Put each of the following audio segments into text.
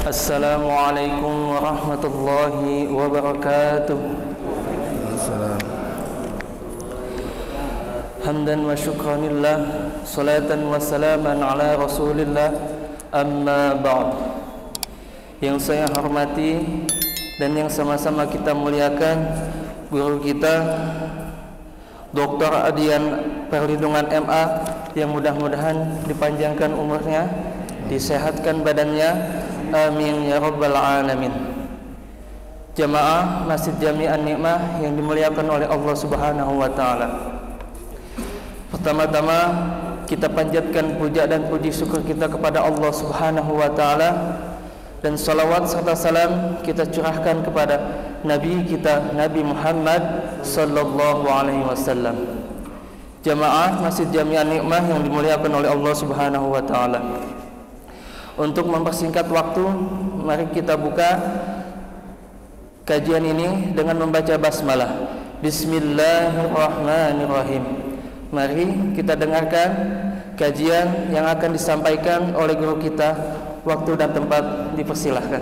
Assalamualaikum warahmatullahi wabarakatuh. Hamdan wa syukranillah, salatan wa salaman ala rasulillah, amma ba'd. Yang saya hormati dan yang sama-sama kita muliakan guru kita Dr. Adian Perlindungan MA, yang mudah-mudahan dipanjangkan umurnya, disehatkan badannya, amin ya rabbal alamin. Jamaah Masjid Jami An-Ni'mah yang dimuliakan oleh Allah Subhanahu wa taala. Pertama-tama kita panjatkan puja dan puji syukur kita kepada Allah Subhanahu wa taala, dan salawat serta salam kita curahkan kepada Nabi kita Nabi Muhammad sallallahu alaihi wasallam. Jamaah Masjid Jami An-Ni'mah yang dimuliakan oleh Allah Subhanahu wa taala. Untuk mempersingkat waktu, mari kita buka kajian ini dengan membaca basmalah. Bismillahirrahmanirrahim. Mari kita dengarkan kajian yang akan disampaikan oleh guru kita. Waktu dan tempat dipersilahkan.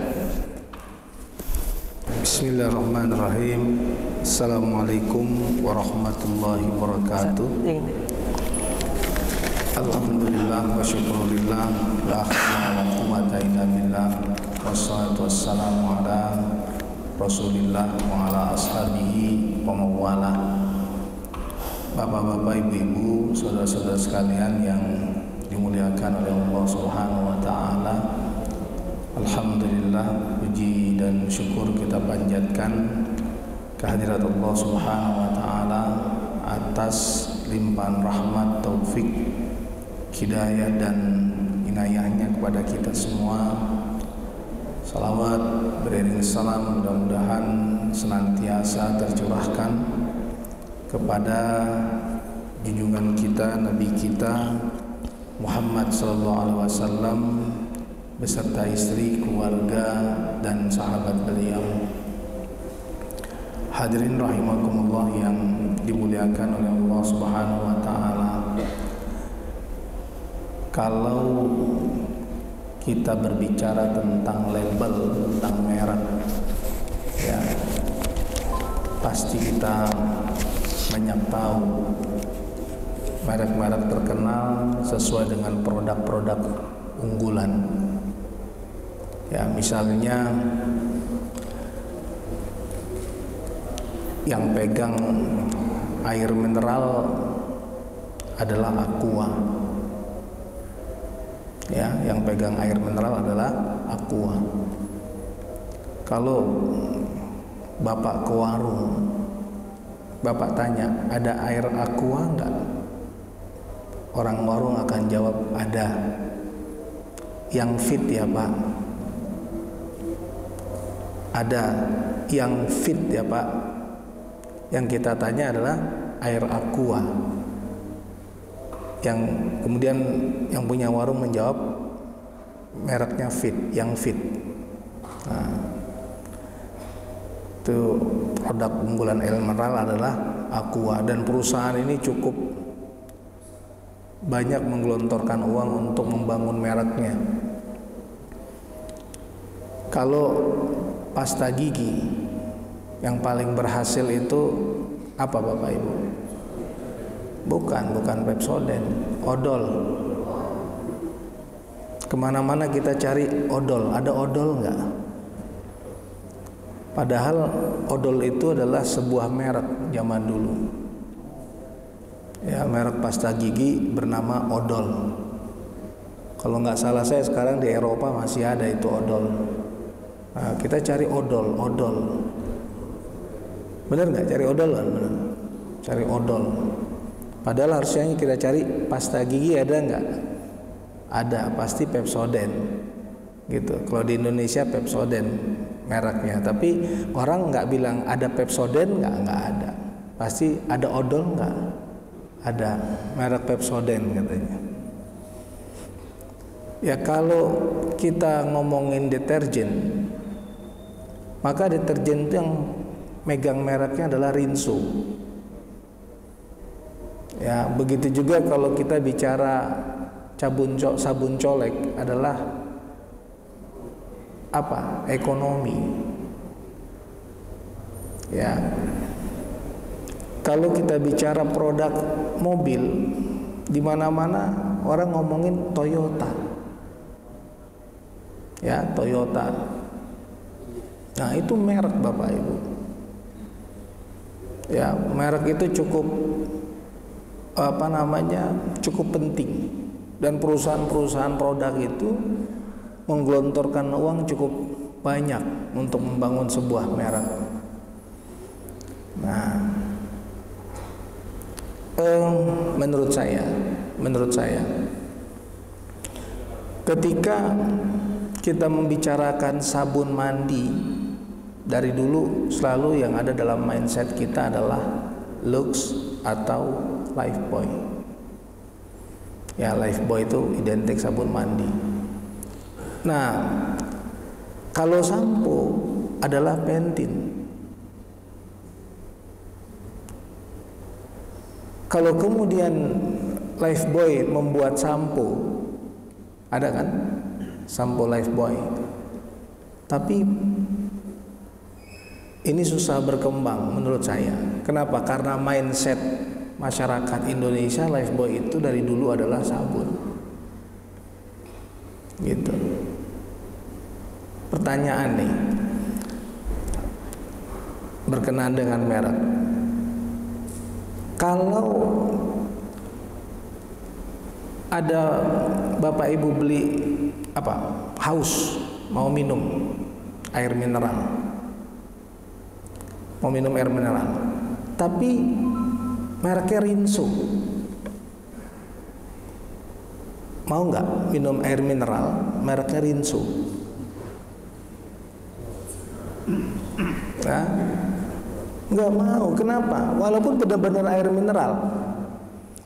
Bismillahirrahmanirrahim. Assalamualaikum warahmatullahi wabarakatuh. Alhamdulillah wa syukurillah, la hawla wa quwwata illa billah, wassalatu wassalamu ala rasulillah wa ala ashabihi wa mawalah. Bapak-bapak, ibu-ibu, saudara-saudara sekalian yang dimuliakan oleh Allah Subhanahu wa taala, alhamdulillah, puji dan syukur kita panjatkan kehadirat Allah Subhanahu wa taala atas limpahan rahmat, taufik, hidayah dan inayahnya kepada kita semua. Salawat beriring salam mudah-mudahan senantiasa tercurahkan kepada junjungan kita, Nabi kita Muhammad sallallahu alaihi wasallam beserta istri, keluarga dan sahabat beliau. Hadirin rahimakumullah yang dimuliakan oleh Allah Subhanahu wa taala. Kalau kita berbicara tentang label, tentang merek, ya, pasti kita banyak tahu merek-merek terkenal sesuai dengan produk-produk unggulan. Ya, misalnya yang pegang air mineral adalah Aqua. Ya, yang pegang air mineral adalah Aqua. Kalau Bapak ke warung, Bapak tanya, ada air Aqua enggak? Orang warung akan jawab, ada. Yang fit ya Pak? Ada. Yang fit ya Pak? Yang kita tanya adalah air Aqua. Yang kemudian yang punya warung menjawab mereknya fit, yang fit. Nah, itu produk unggulan air mineral adalah Aqua, dan perusahaan ini cukup banyak menggelontorkan uang untuk membangun mereknya. Kalau pasta gigi yang paling berhasil itu apa Bapak Ibu? Bukan Pepsodent, odol. Kemana-mana kita cari odol, ada odol enggak? Padahal odol itu adalah sebuah merek zaman dulu. Ya, merek pasta gigi bernama odol. Kalau nggak salah saya sekarang di Eropa masih ada itu odol. Nah, kita cari odol. Bener nggak cari odol kan? Bener. Cari odol. Padahal harusnya kita cari pasta gigi, ada nggak? Ada, pasti Pepsodent. Gitu. Kalau di Indonesia Pepsodent mereknya, tapi orang nggak bilang ada Pepsodent nggak ada. Pasti ada odol nggak? Ada, merek Pepsodent katanya. Ya, kalau kita ngomongin deterjen, maka deterjen itu yang megang mereknya adalah Rinso. Ya, begitu juga kalau kita bicara sabun colek adalah apa? Ekonomi. Ya. Kalau kita bicara produk mobil, di mana-mana orang ngomongin Toyota. Ya, Toyota. Nah, itu merek Bapak Ibu. Ya, merek itu cukup cukup penting, dan perusahaan-perusahaan produk itu menggelontorkan uang cukup banyak untuk membangun sebuah merek. Nah, menurut saya ketika kita membicarakan sabun mandi, dari dulu selalu yang ada dalam mindset kita adalah Lux atau Lifebuoy. Ya, Lifebuoy itu identik sabun mandi. Nah, kalau sampo adalah Pantene. Kalau kemudian Lifebuoy membuat sampo, ada kan sampo Lifebuoy, tapi ini susah berkembang menurut saya. Kenapa? Karena mindset masyarakat Indonesia, Lifebuoy itu dari dulu adalah sabun. Gitu. Pertanyaan nih, berkenaan dengan merek. Kalau ada Bapak Ibu beli haus, mau minum air mineral, tapi mereknya Rinso, mau nggak minum air mineral mereknya Rinso? Nah, nggak mau. Kenapa? Walaupun benar-benar air mineral.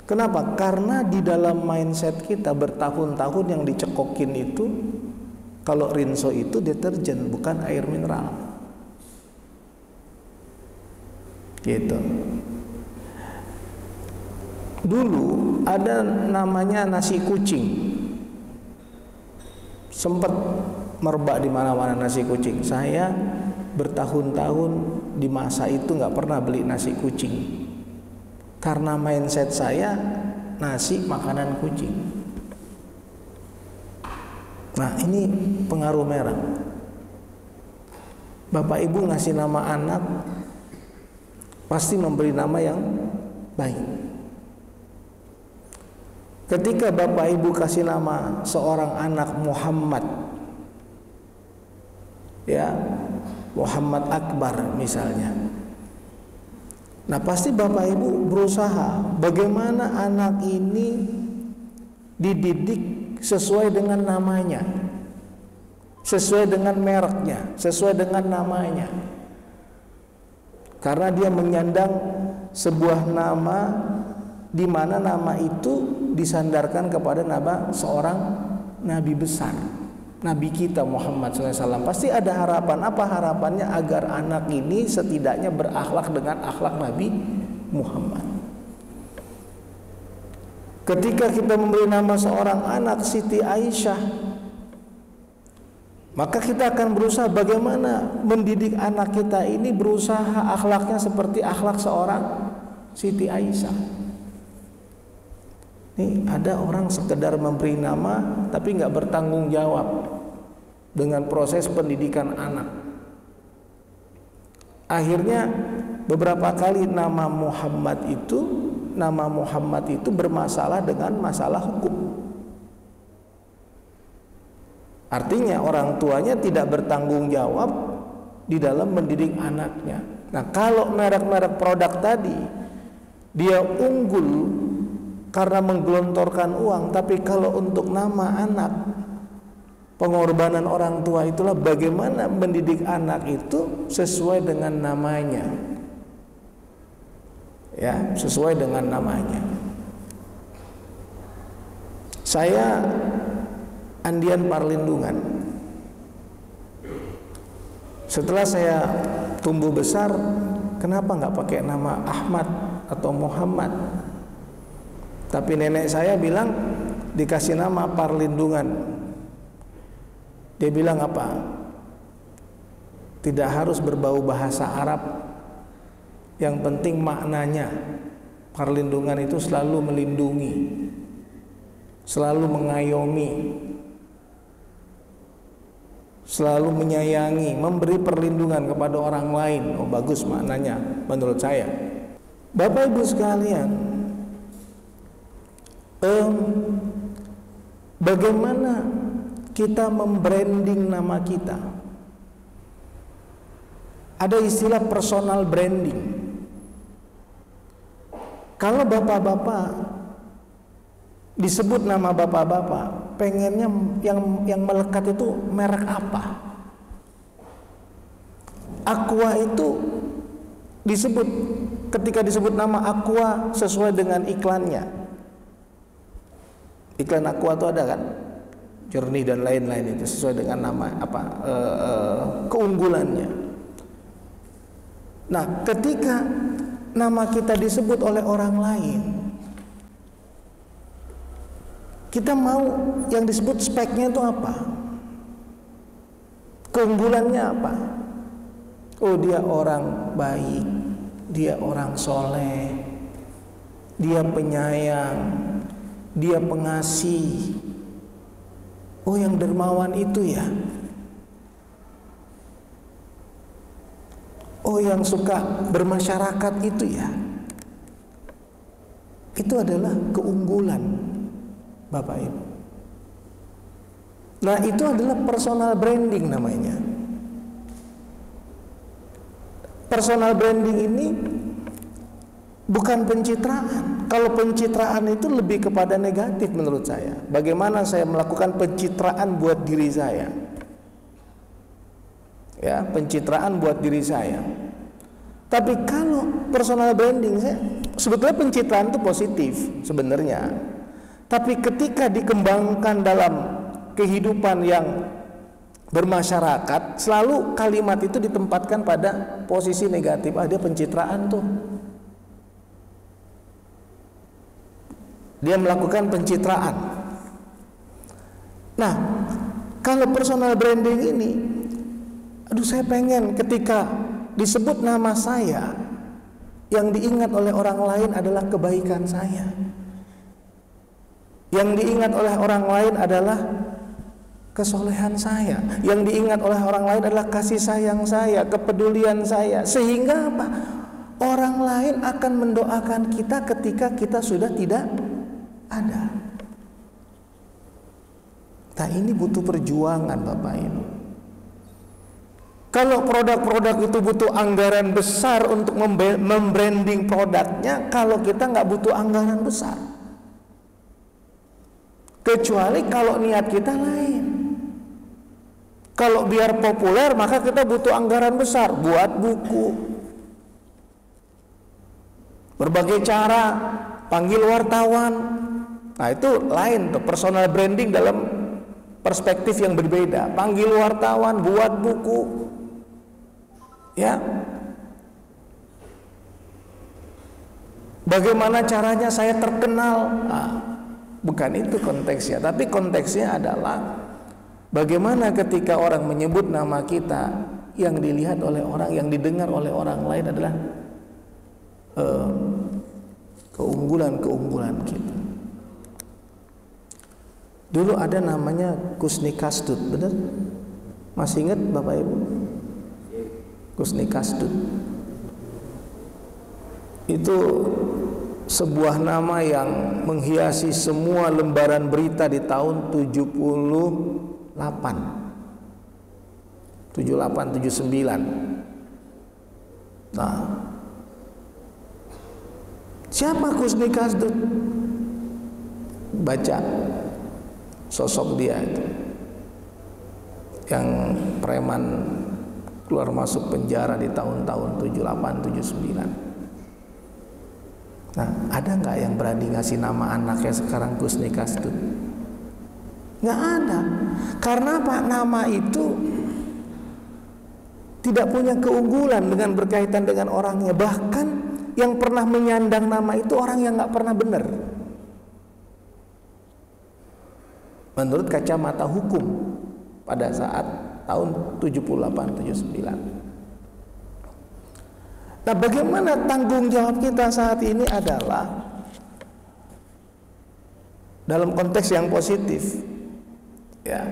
Kenapa? Karena di dalam mindset kita bertahun-tahun yang dicekokin itu, kalau Rinso itu deterjen, bukan air mineral. Gitu. Dulu ada namanya nasi kucing, sempat merebak di mana-mana nasi kucing. Saya bertahun-tahun di masa itu nggak pernah beli nasi kucing, karena mindset saya nasi makanan kucing. Nah, ini pengaruh merek. Bapak Ibu ngasih nama anak, pasti memberi nama yang baik. Ketika Bapak Ibu kasih nama seorang anak Muhammad, ya, Muhammad Akbar misalnya, nah pasti Bapak Ibu berusaha bagaimana anak ini dididik sesuai dengan namanya, sesuai dengan mereknya, sesuai dengan namanya. Karena dia menyandang sebuah nama di mana nama itu disandarkan kepada nama seorang nabi besar, Nabi kita Muhammad SAW. Pasti ada harapan. Apa harapannya? Agar anak ini setidaknya berakhlak dengan akhlak Nabi Muhammad. Ketika kita memberi nama seorang anak Siti Aisyah, maka kita akan berusaha bagaimana mendidik anak kita ini berusaha akhlaknya seperti akhlak seorang Siti Aisyah. Nih, ada orang sekedar memberi nama tapi nggak bertanggung jawab dengan proses pendidikan anak. Akhirnya beberapa kali nama Muhammad itu bermasalah dengan masalah hukum. Artinya orang tuanya tidak bertanggung jawab di dalam mendidik anaknya. Nah, kalau merek-merek produk tadi dia unggul karena menggelontorkan uang, tapi kalau untuk nama anak, pengorbanan orang tua itulah bagaimana mendidik anak itu sesuai dengan namanya. Ya, sesuai dengan namanya. Saya Andian Parlindungan. Setelah saya tumbuh besar, kenapa nggak pakai nama Ahmad atau Muhammad? Tapi nenek saya bilang dikasih nama Parlindungan. Dia bilang apa? tidak harus berbau bahasa Arab. Yang penting maknanya. Perlindungan itu selalu melindungi, selalu mengayomi, selalu menyayangi, memberi perlindungan kepada orang lain. Oh, bagus maknanya menurut saya. Bapak Ibu sekalian, bagaimana kita membranding nama kita? Ada istilah personal branding. Kalau bapak-bapak disebut nama bapak-bapak, pengennya yang melekat itu merek apa? Aqua itu disebut, ketika disebut nama Aqua sesuai dengan iklannya. Iklan Aqua itu ada kan, jernih dan lain-lain, itu sesuai dengan nama apa, keunggulannya. Nah, ketika nama kita disebut oleh orang lain, kita mau yang disebut speknya itu apa? Keunggulannya apa? Oh, dia orang baik, dia orang soleh, dia penyayang, dia pengasih. Oh, yang dermawan itu ya. Oh, yang suka bermasyarakat itu ya. Itu adalah keunggulan, Bapak Ibu. Nah, itu adalah personal branding namanya. Personal branding ini bukan pencitraan. Kalau pencitraan itu lebih kepada negatif menurut saya. Bagaimana saya melakukan pencitraan buat diri saya? Ya, pencitraan buat diri saya. Tapi kalau personal branding, sebetulnya pencitraan itu positif sebenarnya. Tapi ketika dikembangkan dalam kehidupan yang bermasyarakat, selalu kalimat itu ditempatkan pada posisi negatif. Dia pencitraan tuh. Dia melakukan pencitraan. Nah, kalau personal branding ini, aduh, saya pengen ketika disebut nama saya, yang diingat oleh orang lain adalah kebaikan saya. Yang diingat oleh orang lain adalah kesolehan saya. Yang diingat oleh orang lain adalah kasih sayang saya, kepedulian saya. Sehingga apa? Orang lain akan mendoakan kita ketika kita sudah tidak ada. Nah, ini butuh perjuangan, Bapak Ibu. Kalau produk-produk itu butuh anggaran besar untuk membranding produknya, kalau kita nggak butuh anggaran besar. Kecuali kalau niat kita lain. Kalau biar populer, maka kita butuh anggaran besar buat buku, berbagai cara, panggil wartawan. Nah, itu lain tuh, personal branding dalam perspektif yang berbeda. Panggil wartawan, buat buku, ya. Bagaimana caranya saya terkenal? Nah, bukan itu konteksnya, tapi konteksnya adalah bagaimana ketika orang menyebut nama kita, yang dilihat oleh orang, yang didengar oleh orang lain adalah keunggulan-keunggulan kita. Dulu ada namanya Kusni Kasdut, benar? Masih ingat Bapak Ibu? Kusni Kasdut itu sebuah nama yang menghiasi semua lembaran berita di tahun 78, 79. Nah, siapa Kusni Kasdut? Baca sosok dia itu, yang preman keluar masuk penjara di tahun-tahun 78, 79. Nah, ada nggak yang berani ngasih nama anaknya sekarang Kusni Kasdut? Nggak ada. Karena apa? Nama itu tidak punya keunggulan dengan berkaitan dengan orangnya. Bahkan yang pernah menyandang nama itu orang yang nggak pernah benar. Menurut kacamata hukum, pada saat tahun 78-79. Nah, bagaimana tanggung jawab kita saat ini adalah dalam konteks yang positif, ya,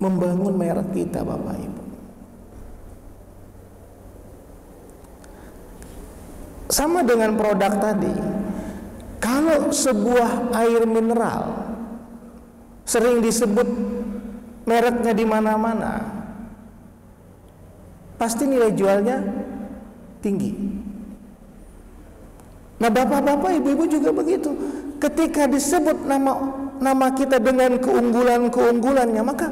membangun merek kita, Bapak Ibu. Sama dengan produk tadi, kalau sebuah air mineral sering disebut mereknya di mana-mana, pasti nilai jualnya tinggi. Nah, bapak-bapak, ibu-ibu juga begitu. Ketika disebut nama kita dengan keunggulan-keunggulannya, maka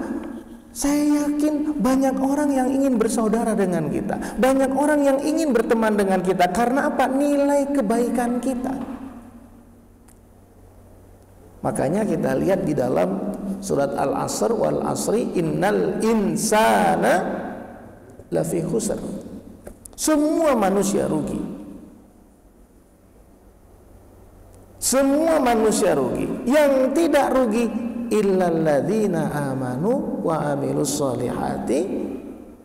saya yakin banyak orang yang ingin bersaudara dengan kita, banyak orang yang ingin berteman dengan kita. Karena apa? Nilai kebaikan kita. Makanya kita lihat di dalam surat Al-Asr, wal asri innal insana lafi khusr. Semua manusia rugi. Semua manusia rugi. Yang tidak rugi illalladzina amanu wa amilus solihati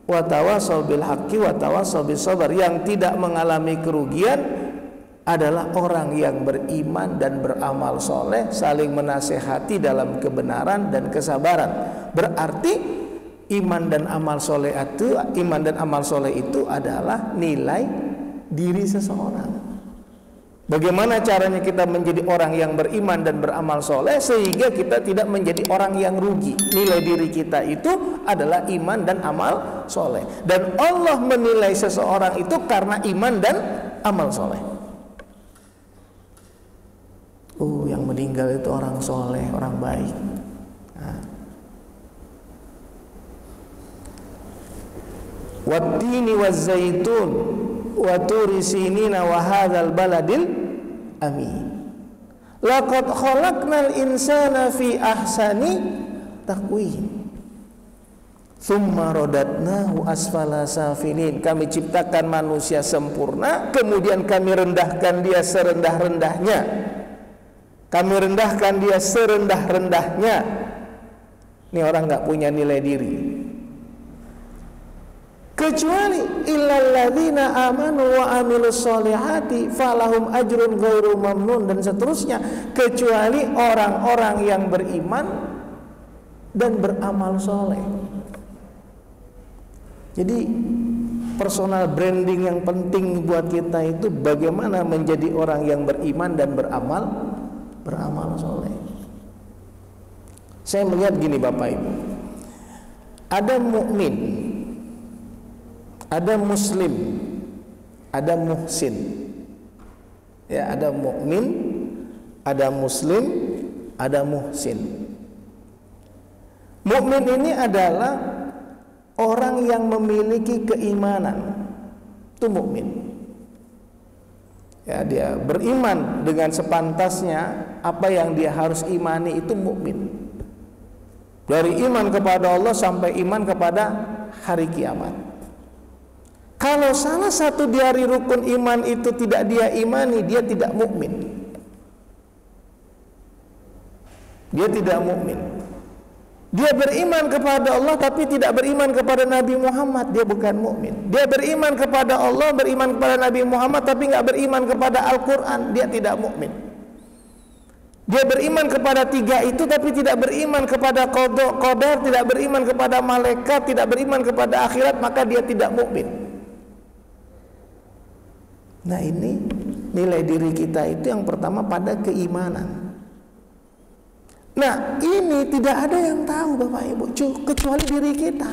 wa tawasaw bil haqqi wa tawasaw bis sabr. Yang tidak mengalami kerugian adalah orang yang beriman dan beramal soleh, saling menasehati dalam kebenaran dan kesabaran. Berarti iman dan amal soleh itu adalah nilai diri seseorang. Bagaimana caranya kita menjadi orang yang beriman dan beramal soleh sehingga kita tidak menjadi orang yang rugi? Nilai diri kita itu adalah iman dan amal soleh. Dan Allah menilai seseorang itu karena iman dan amal soleh. Yang meninggal itu orang soleh, orang baik. Wattini wazzaitun wa turi sinina wa hadzal baladil amin. Laqad khalaqnal insana fi ahsani taqwim. Tsumma radatnahu asfala safilin. Kami ciptakan manusia sempurna, kemudian kami rendahkan dia serendah-rendahnya. Kami rendahkan dia serendah-rendahnya. Ini orang nggak punya nilai diri. Kecuali illalladzina amanu wa amilus solihati falahum ajrun ghairu mamnun, dan seterusnya. Kecuali orang-orang yang beriman dan beramal soleh. Jadi personal branding yang penting buat kita itu bagaimana menjadi orang yang beriman dan beramal soleh. Saya melihat gini, Bapak Ibu, ada mukmin, ada muslim, ada muhsin. Ya, ada mukmin, ada muslim, ada muhsin. Mukmin ini adalah orang yang memiliki keimanan. Itu mukmin. Ya, dia beriman dengan sepantasnya, apa yang dia harus imani itu mukmin. Dari iman kepada Allah sampai iman kepada hari kiamat. Kalau salah satu dari rukun iman itu tidak dia imani, dia tidak mukmin. Dia tidak mukmin. Dia beriman kepada Allah tapi tidak beriman kepada Nabi Muhammad, dia bukan mukmin. Dia beriman kepada Allah, beriman kepada Nabi Muhammad tapi nggak beriman kepada Al-Quran, dia tidak mukmin. Dia beriman kepada tiga itu tapi tidak beriman kepada qadar, tidak beriman kepada malaikat, tidak beriman kepada akhirat, maka dia tidak mukmin. Nah, ini nilai diri kita itu yang pertama pada keimanan. Nah, ini tidak ada yang tahu, Bapak Ibu, kecuali diri kita.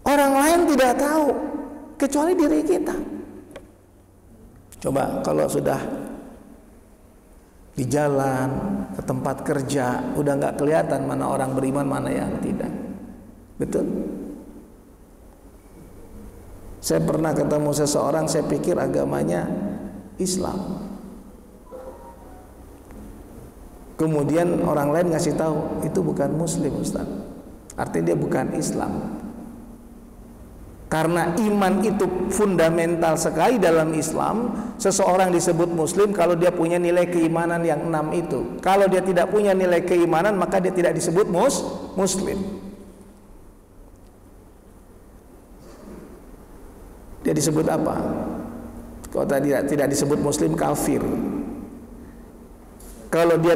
Orang lain tidak tahu kecuali diri kita. Coba kalau sudah di jalan, ke tempat kerja, udah nggak kelihatan mana orang beriman, mana yang tidak. Betul? Saya pernah ketemu seseorang, saya pikir agamanya Islam. Kemudian orang lain ngasih tahu itu bukan Muslim, Ustaz. Artinya dia bukan Islam. Karena iman itu fundamental sekali dalam Islam. Seseorang disebut muslim kalau dia punya nilai keimanan yang 6 itu. Kalau dia tidak punya nilai keimanan, maka dia tidak disebut muslim. Dia disebut apa? Kalau tidak disebut muslim, kafir. Kalau dia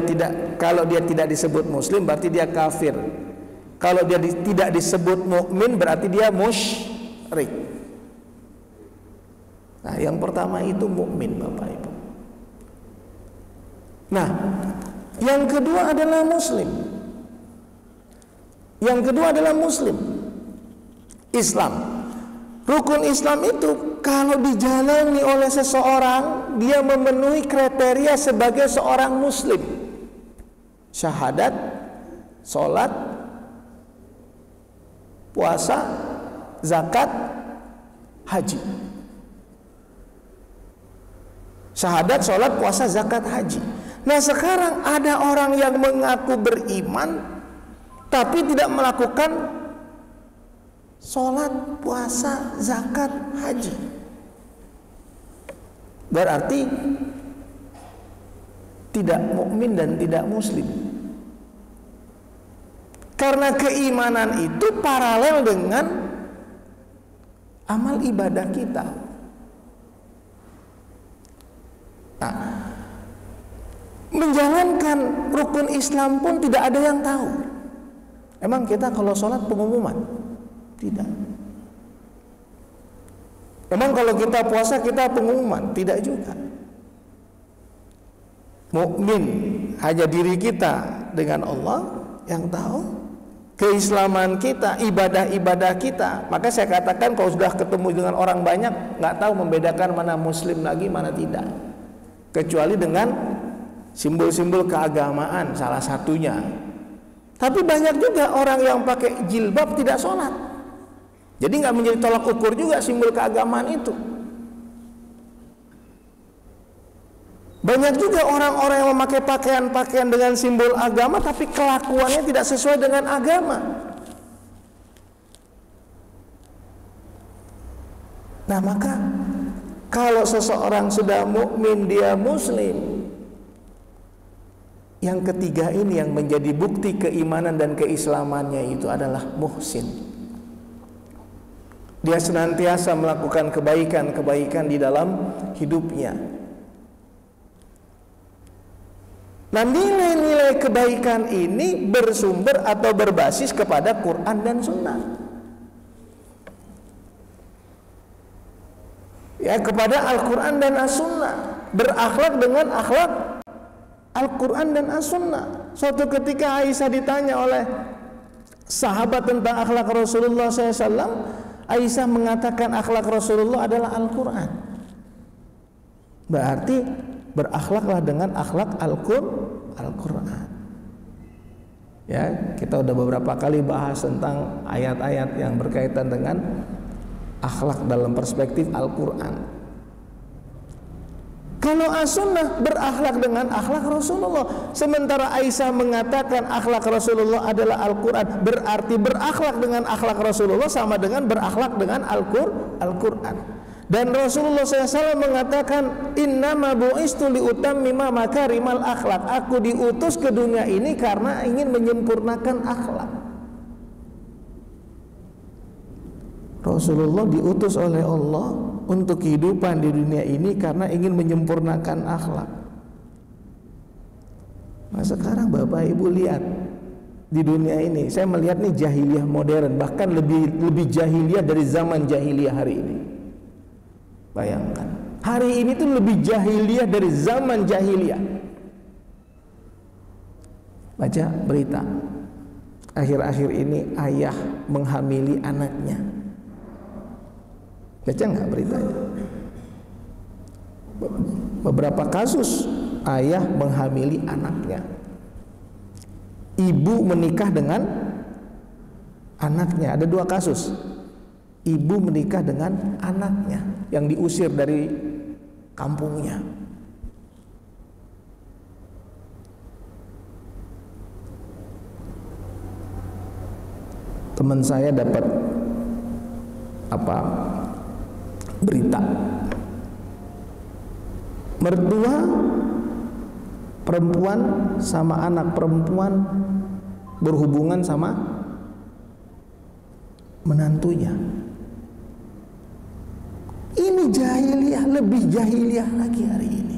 tidak disebut muslim, berarti dia kafir. Kalau dia tidak disebut mukmin, berarti dia musyrik. Nah, yang pertama itu mukmin, Bapak Ibu. Nah, yang kedua adalah muslim. Yang kedua adalah muslim. Islam. Rukun Islam itu kalau dijalani oleh seseorang, dia memenuhi kriteria sebagai seorang muslim. Syahadat, sholat, puasa, zakat, haji. Syahadat, sholat, puasa, zakat, haji. Nah, sekarang ada orang yang mengaku beriman tapi tidak melakukan sholat, puasa, zakat, haji. Berarti tidak mukmin dan tidak muslim. Karena keimanan itu paralel dengan amal ibadah kita. Nah, menjalankan rukun Islam pun tidak ada yang tahu. Emang kita kalau sholat pengumuman? Tidak. Emang kalau kita puasa kita pengumuman? Tidak juga. Mukmin hanya diri kita dengan Allah yang tahu. Keislaman kita, ibadah-ibadah kita. Maka saya katakan kalau sudah ketemu dengan orang banyak, nggak tahu membedakan mana muslim lagi, mana tidak. Kecuali dengan simbol-simbol keagamaan salah satunya. Tapi banyak juga orang yang pakai jilbab tidak sholat. Jadi nggak menjadi tolak ukur juga simbol keagamaan itu. Banyak juga orang-orang yang memakai pakaian-pakaian dengan simbol agama tapi kelakuannya tidak sesuai dengan agama. Nah, maka kalau seseorang sudah mukmin, dia muslim. Yang ketiga ini yang menjadi bukti keimanan dan keislamannya itu adalah muhsin. Dia senantiasa melakukan kebaikan-kebaikan di dalam hidupnya. Nah, nilai-nilai kebaikan ini bersumber atau berbasis kepada Quran dan Sunnah. Ya, kepada Al-Quran dan As-Sunnah. Berakhlak dengan akhlak Al-Quran dan As-Sunnah. Suatu ketika Aisyah ditanya oleh sahabat tentang akhlak Rasulullah SAW, Aisyah mengatakan akhlak Rasulullah adalah Al-Quran. Berarti berakhlaklah dengan akhlak Al-Quran. Ya, kita udah beberapa kali bahas tentang ayat-ayat yang berkaitan dengan akhlak dalam perspektif Al-Quran. Kalau As-Sunnah berakhlak dengan akhlak Rasulullah. Sementara Aisyah mengatakan akhlak Rasulullah adalah Al-Quran, berarti berakhlak dengan akhlak Rasulullah sama dengan berakhlak dengan Al-Quran. Dan Rasulullah SAW mengatakan, innama bu'istu liutammima makarimal akhlak. Aku diutus ke dunia ini karena ingin menyempurnakan akhlak. Rasulullah diutus oleh Allah untuk kehidupan di dunia ini karena ingin menyempurnakan akhlak. Nah, sekarang Bapak Ibu lihat di dunia ini, saya melihat nih jahiliyah modern, bahkan lebih jahiliyah dari zaman jahiliyah hari ini. Bayangkan, hari ini tuh lebih jahiliyah dari zaman jahiliyah. Baca berita, akhir-akhir ini ayah menghamili anaknya. Baca nggak beritanya? Beberapa kasus ayah menghamili anaknya, ibu menikah dengan anaknya. Ada 2 kasus. Ibu menikah dengan anaknya yang diusir dari kampungnya. Teman saya dapat berita. Mertua perempuan sama anak perempuan berhubungan sama menantunya. Ini jahiliyah, lebih jahiliyah lagi hari ini.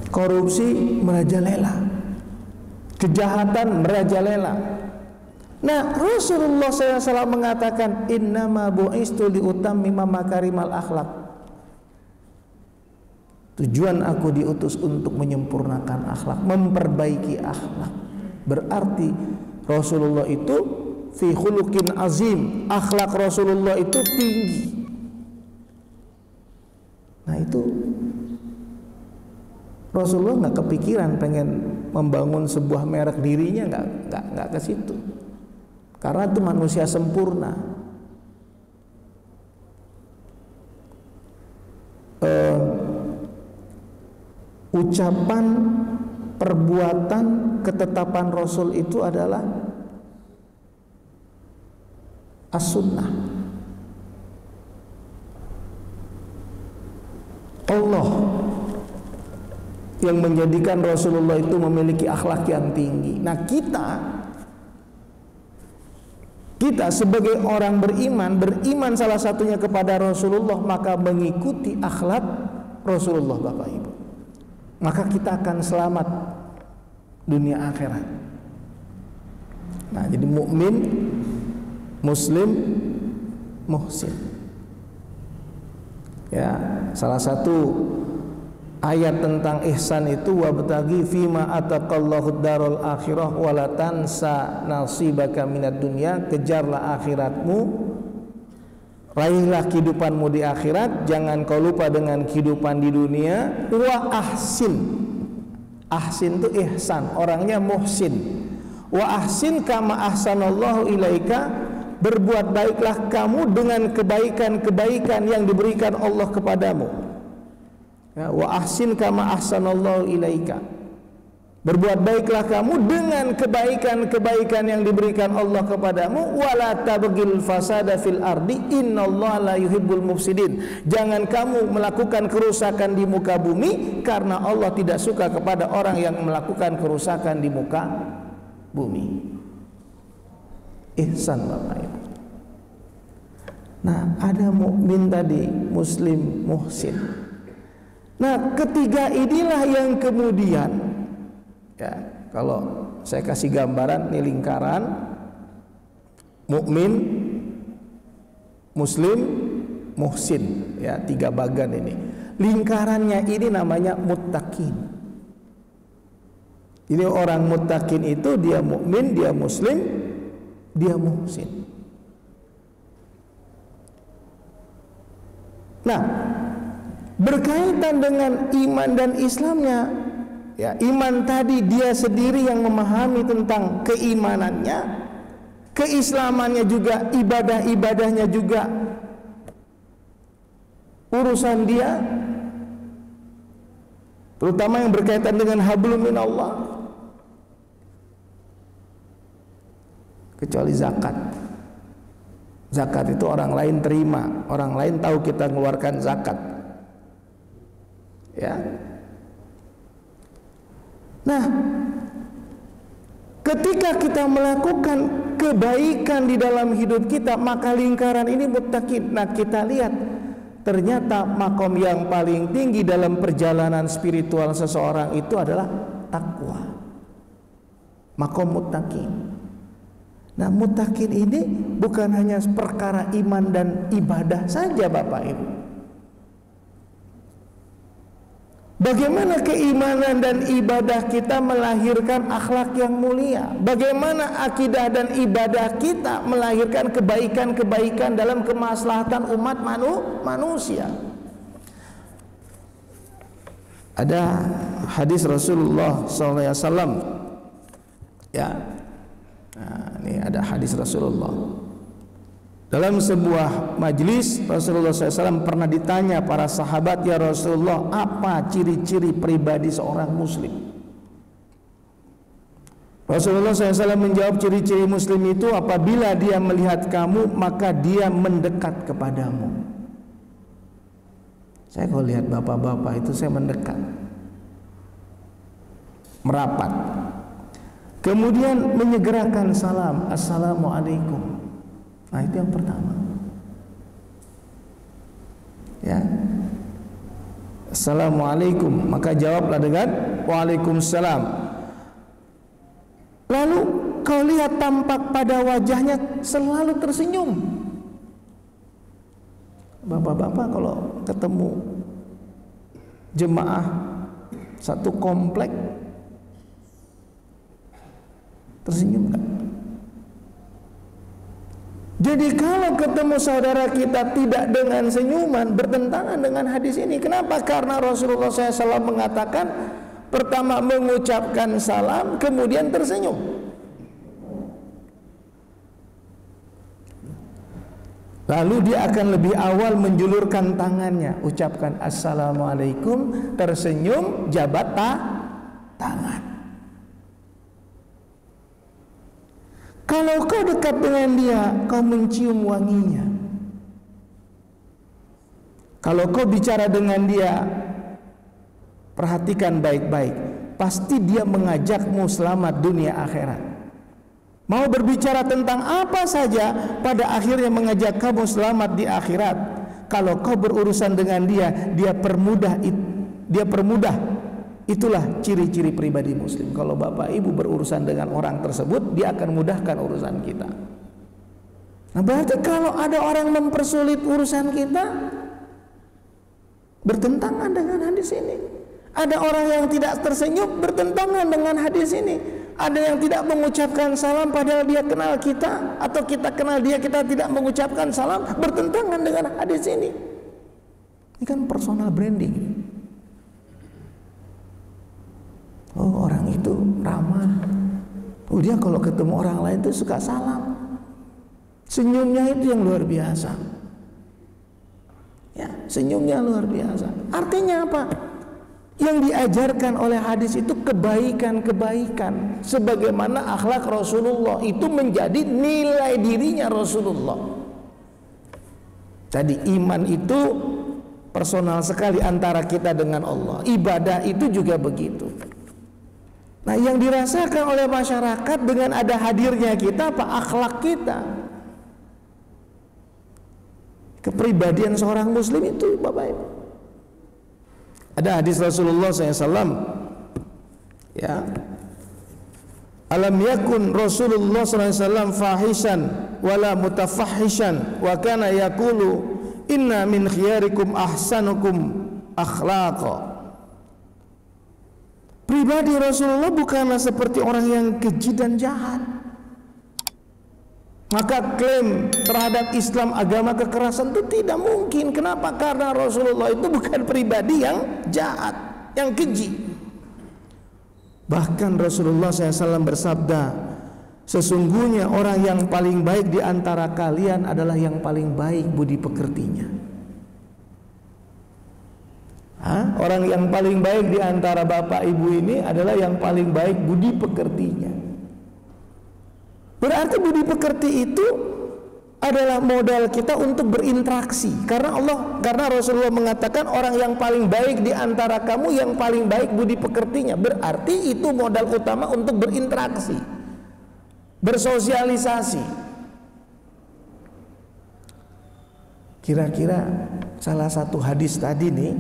Korupsi merajalela, kejahatan merajalela. Nah, Rasulullah SAW mengatakan, innama bu'istu liutammima makarimal akhlak. Tujuan aku diutus untuk menyempurnakan akhlak, memperbaiki akhlak. Berarti Rasulullah itu fi khuluqin azim, akhlak Rasulullah itu tinggi. Nah, itu Rasulullah nggak kepikiran pengen membangun sebuah merek dirinya, nggak ke situ. Karena itu manusia sempurna. Ucapan, perbuatan, ketetapan Rasul itu adalah as-sunnah. Allah yang menjadikan Rasulullah itu memiliki akhlak yang tinggi. Nah, kita sebagai orang beriman salah satunya kepada Rasulullah, maka mengikuti akhlak Rasulullah, Bapak Ibu. Maka kita akan selamat dunia akhirat. Nah, jadi mukmin, muslim, muhsin. Ya, salah satu ayat tentang ihsan itu, wabtaghi fima ataqallahu darul akhirah wala tansa nasibaka minad dunya, kejarlah akhiratmu, raihlah kehidupanmu di akhirat, jangan kau lupa dengan kehidupan di dunia. Wa ahsin, ahsin itu ihsan, orangnya muhsin. Wa ahsin kama ahsanallahu ilaika, berbuat baiklah kamu dengan kebaikan-kebaikan yang diberikan Allah kepadamu. Ya, wa ahsin kama ahsanallahu ilaika, berbuat baiklah kamu dengan kebaikan-kebaikan yang diberikan Allah kepadamu. Wala tabghil fasada fil ardi innallaha la yuhibbul mufsidin, jangan kamu melakukan kerusakan di muka bumi, karena Allah tidak suka kepada orang yang melakukan kerusakan di muka bumi. Ihsan, Bapak Ibu. Nah, ada mukmin tadi, muslim, muhsin. Nah, ketiga inilah yang kemudian, ya, kalau saya kasih gambaran, ini lingkaran: mukmin, muslim, muhsin, ya, 3 bagan ini. Lingkarannya ini namanya muttaqin. Ini orang muttaqin itu dia mukmin, dia muslim, dia muhsin. Nah, berkaitan dengan iman dan Islamnya, ya, iman tadi dia sendiri yang memahami tentang keimanannya, keislamannya juga, ibadah-ibadahnya juga urusan dia, terutama yang berkaitan dengan hablum minallah, kecuali zakat. Zakat itu orang lain terima, orang lain tahu kita mengeluarkan zakat. Ya. Nah, ketika kita melakukan kebaikan di dalam hidup kita, maka lingkaran ini muttaqin. Nah, kita lihat ternyata makom yang paling tinggi dalam perjalanan spiritual seseorang itu adalah takwa. Makom muttaqin. Nah, muttaqin ini bukan hanya perkara iman dan ibadah saja, Bapak Ibu. Bagaimana keimanan dan ibadah kita melahirkan akhlak yang mulia? Bagaimana akidah dan ibadah kita melahirkan kebaikan-kebaikan dalam kemaslahatan umat manusia? Ada hadis Rasulullah SAW, ya. Nah, ini ada hadis Rasulullah. Dalam sebuah majlis, Rasulullah SAW pernah ditanya para sahabat, ya Rasulullah, apa ciri-ciri pribadi seorang muslim? Rasulullah SAW menjawab, ciri-ciri muslim itu apabila dia melihat kamu maka dia mendekat kepadamu. Saya kalau lihat bapak-bapak itu saya mendekat, merapat, kemudian menyegerakan salam, assalamualaikum. Nah itu yang pertama, ya, assalamualaikum, maka jawablah dengan waalaikumsalam. Lalu kau lihat tampak pada wajahnya selalu tersenyum. Bapak-bapak kalau ketemu jemaah satu komplek tersenyum kan? Jadi kalau ketemu saudara kita tidak dengan senyuman, bertentangan dengan hadis ini. Kenapa? Karena Rasulullah SAW mengatakan, pertama mengucapkan salam, kemudian tersenyum. Lalu dia akan lebih awal menjulurkan tangannya, ucapkan assalamualaikum, tersenyum, jabat tangan. Kalau kau dekat dengan dia, kau mencium wanginya. Kalau kau bicara dengan dia, perhatikan baik-baik, pasti dia mengajakmu selamat dunia akhirat. Mau berbicara tentang apa saja, pada akhirnya mengajak kamu selamat di akhirat. Kalau kau berurusan dengan dia, dia permudah. Itulah ciri-ciri pribadi muslim. Kalau bapak ibu berurusan dengan orang tersebut, dia akan mudahkan urusan kita. Nah berarti kalau ada orang mempersulit urusan kita, bertentangan dengan hadis ini. Ada orang yang tidak tersenyum, bertentangan dengan hadis ini. Ada yang tidak mengucapkan salam padahal dia kenal kita, atau kita kenal dia, kita tidak mengucapkan salam, bertentangan dengan hadis ini. Ini kan personal branding. Oh orang itu ramah, oh dia kalau ketemu orang lain itu suka salam, senyumnya itu yang luar biasa. Ya, senyumnya luar biasa. Artinya apa? Yang diajarkan oleh hadis itu kebaikan-kebaikan, sebagaimana akhlak Rasulullah itu menjadi nilai dirinya Rasulullah. Jadi iman itu personal sekali antara kita dengan Allah. Ibadah itu juga begitu. Nah yang dirasakan oleh masyarakat dengan ada hadirnya kita apa? Akhlak kita. Kepribadian seorang muslim itu Bapak Ibu. Ada hadis Rasulullah SAW, ya, alam yakun Rasulullah SAW fahishan wala mutafahishan wa kana yaqulu inna min khiyarikum ahsanukum akhlaqa. Pribadi Rasulullah bukanlah seperti orang yang keji dan jahat. Maka klaim terhadap Islam agama kekerasan itu tidak mungkin. Kenapa? Karena Rasulullah itu bukan pribadi yang jahat, yang keji. Bahkan Rasulullah SAW bersabda, sesungguhnya orang yang paling baik di antara kalian adalah yang paling baik budi pekertinya. Orang yang paling baik di antara bapak ibu ini adalah yang paling baik budi pekertinya. Berarti budi pekerti itu adalah modal kita untuk berinteraksi. Karena Rasulullah mengatakan orang yang paling baik di antara kamu yang paling baik budi pekertinya. Berarti itu modal utama untuk berinteraksi, bersosialisasi. Kira-kira salah satu hadis tadi nih,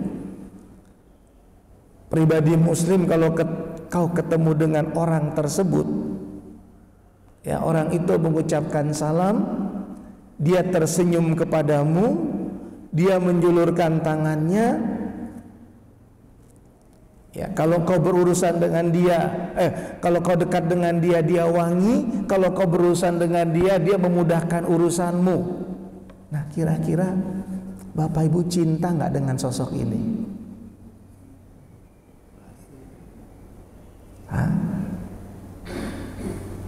pribadi muslim kalau kau ketemu dengan orang tersebut, ya orang itu mengucapkan salam, dia tersenyum kepadamu, dia menjulurkan tangannya, ya kalau kau berurusan dengan dia, kalau kau dekat dengan dia, dia wangi, kalau kau berurusan dengan dia, dia memudahkan urusanmu. Nah kira-kira Bapak Ibu cinta nggak dengan sosok ini?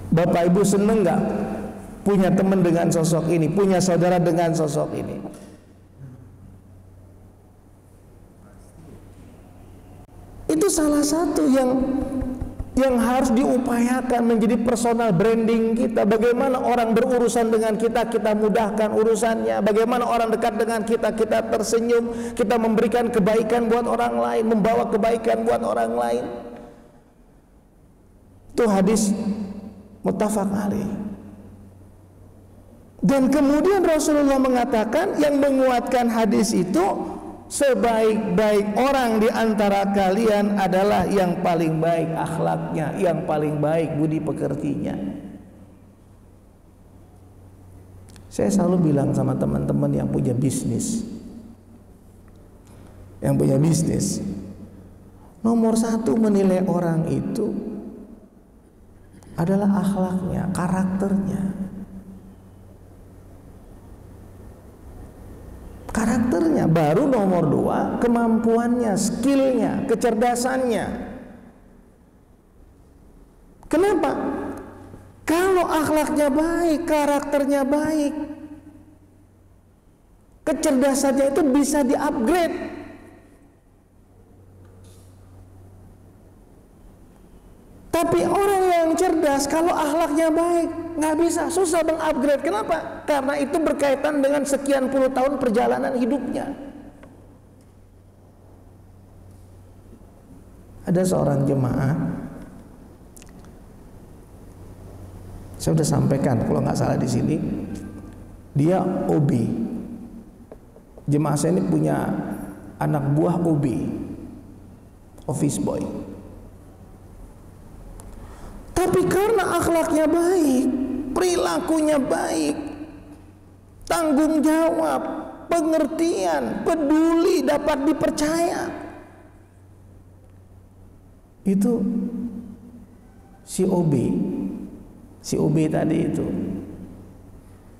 Bapak Ibu seneng nggak punya teman dengan sosok ini, punya saudara dengan sosok ini? Itu salah satu yang yang harus diupayakan menjadi personal branding kita. Bagaimana orang berurusan dengan kita, kita mudahkan urusannya. Bagaimana orang dekat dengan kita, kita tersenyum, kita memberikan kebaikan buat orang lain, membawa kebaikan buat orang lain. Itu hadis muttafaq alaih. Dan kemudian Rasulullah mengatakan, yang menguatkan hadis itu, sebaik-baik orang di antara kalian adalah yang paling baik akhlaknya, yang paling baik budi pekertinya. Saya selalu bilang sama teman-teman yang punya bisnis, nomor satu menilai orang itu adalah akhlaknya, karakternya. Karakternya, baru nomor dua kemampuannya, skillnya, kecerdasannya. Kenapa? Kalau akhlaknya baik, karakternya baik, kecerdasannya itu bisa di-upgrade. Tapi orang yang cerdas, kalau akhlaknya baik, nggak bisa, susah mengupgrade. Kenapa? Karena itu berkaitan dengan sekian puluh tahun perjalanan hidupnya. Ada seorang jemaah, saya sudah sampaikan kalau nggak salah di sini, dia OB. Jemaah saya ini punya anak buah OB, office boy. Tapi karena akhlaknya baik, perilakunya baik, tanggung jawab, pengertian, peduli, dapat dipercaya, itu si OB tadi itu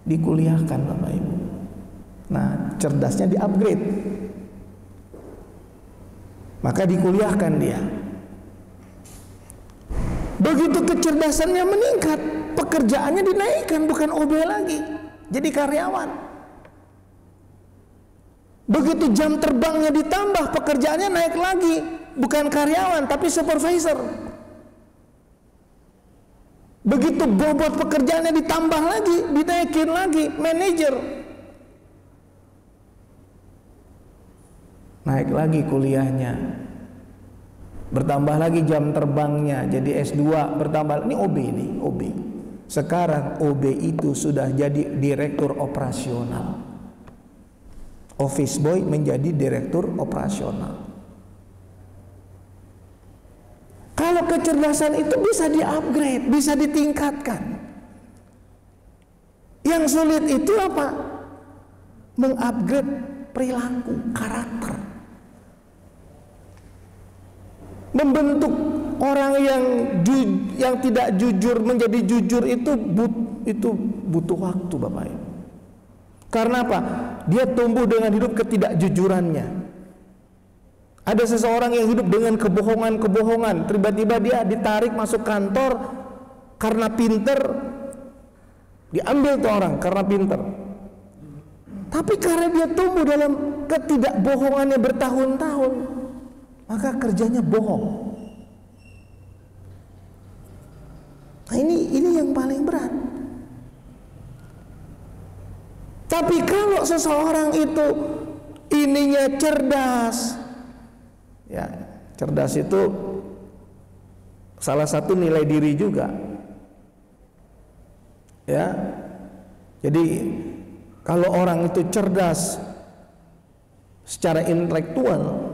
dikuliahkan Bapak Ibu. Nah, cerdasnya di-upgrade, maka dikuliahkan dia. Begitu kecerdasannya meningkat, pekerjaannya dinaikkan, bukan OB lagi, jadi karyawan. Begitu jam terbangnya ditambah, pekerjaannya naik lagi, bukan karyawan tapi supervisor. Begitu bobot pekerjaannya ditambah lagi, dinaikin lagi, manajer. Naik lagi kuliahnya, bertambah lagi jam terbangnya, jadi S2, bertambah. Ini OB. Sekarang OB itu sudah jadi direktur operasional. Office boy menjadi direktur operasional. Kalau kecerdasan itu bisa di-upgrade, bisa ditingkatkan. Yang sulit itu apa? Mengupgrade perilaku, karakter. Membentuk orang yang tidak jujur menjadi jujur itu butuh waktu Bapak Ibu. Karena apa? Dia tumbuh dengan hidup ketidakjujurannya. Ada seseorang yang hidup dengan kebohongan-kebohongan, tiba-tiba dia ditarik masuk kantor karena pinter, diambil tuh orang karena pinter. Tapi karena dia tumbuh dalam ketidakbohongannya bertahun-tahun, maka kerjanya bohong. Nah, ini yang paling berat. Tapi kalau seseorang itu ininya cerdas, ya, cerdas itu salah satu nilai diri juga. Ya. Jadi kalau orang itu cerdas secara intelektual,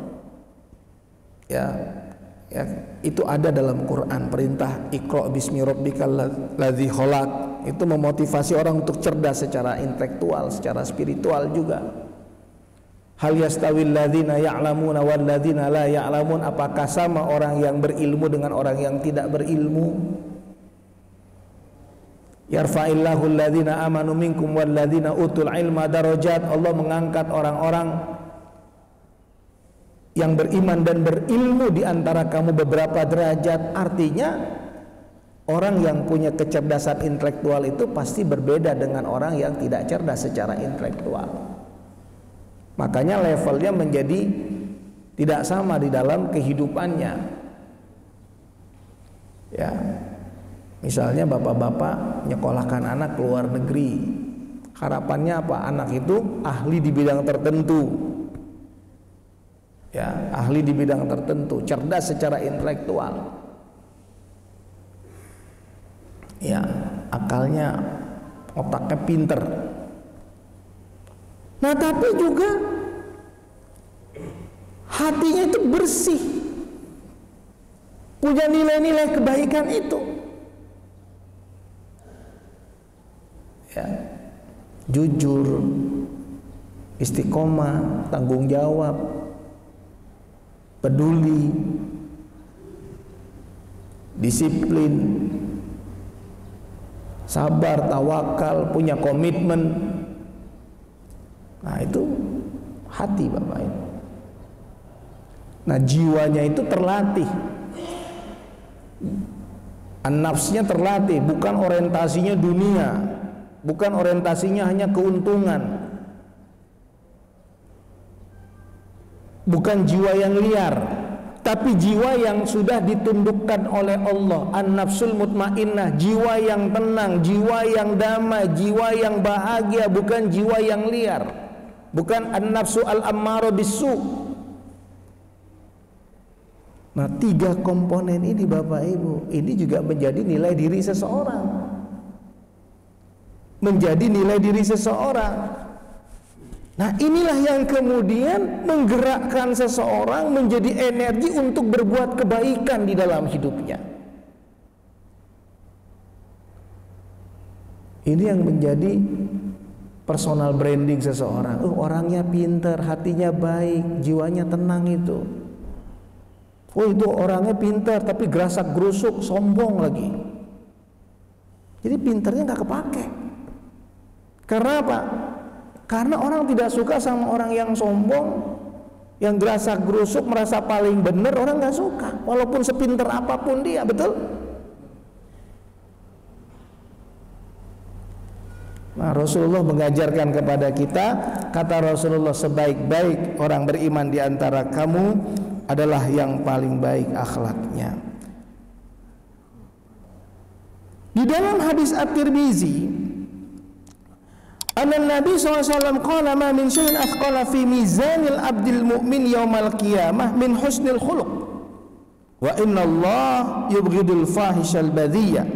ya itu ada dalam Quran perintah Iqra bismi rabbikal ladzi khalaq, itu memotivasi orang untuk cerdas secara intelektual, secara spiritual juga. Hal yastawil ladzina ya'lamuna wal ladzina la ya'lamun, apakah sama orang yang berilmu dengan orang yang tidak berilmu? Yarfa'illahu alladzina amanu minkum wal ladzina utul ilma darajat, Allah mengangkat orang-orang yang beriman dan berilmu di antara kamu beberapa derajat. Artinya orang yang punya kecerdasan intelektual itu pasti berbeda dengan orang yang tidak cerdas secara intelektual. Makanya levelnya menjadi tidak sama di dalam kehidupannya. Ya, misalnya bapak-bapak nyekolahkan anak ke luar negeri, harapannya apa? Anak itu ahli di bidang tertentu, ya, ahli di bidang tertentu, cerdas secara intelektual, ya, akalnya, otaknya pinter. Nah, tapi juga hatinya itu bersih, punya nilai-nilai kebaikan itu, ya, jujur, istiqomah, tanggung jawab, peduli, disiplin, sabar, tawakal, punya komitmen. Nah, itu hati Bapak Ibu. Nah, jiwanya itu terlatih, an-nafsnya terlatih, bukan orientasinya dunia, bukan orientasinya hanya keuntungan, bukan jiwa yang liar, tapi jiwa yang sudah ditundukkan oleh Allah, an-nafsul mutmainnah, jiwa yang tenang, jiwa yang damai, jiwa yang bahagia, bukan jiwa yang liar, bukan an-nafsu al-ammaro bisu. Nah, 3 komponen ini Bapak Ibu, ini juga menjadi nilai diri seseorang, menjadi nilai diri seseorang. Nah, inilah yang kemudian menggerakkan seseorang menjadi energi untuk berbuat kebaikan di dalam hidupnya. Ini yang menjadi personal branding seseorang. Orangnya pintar, hatinya baik, jiwanya tenang itu. Itu orangnya pintar tapi gerasak gerusuk, sombong lagi. Jadi pintarnya nggak kepake. Karena apa? Karena orang tidak suka sama orang yang sombong, yang gerasak gerusuk, merasa paling benar. Orang nggak suka, walaupun sepintar apapun dia, betul? Nah, Rasulullah mengajarkan kepada kita, kata Rasulullah, sebaik-baik orang beriman di antara kamu adalah yang paling baik akhlaknya. Di dalam hadis At-Tirmizi, anna Nabi SAW qala ma min syai'in athqala fi mizanil abdil mu'min yaumal qiyamah min husnil khuluq wa inna Allah yubghidul fahishal badhiyah.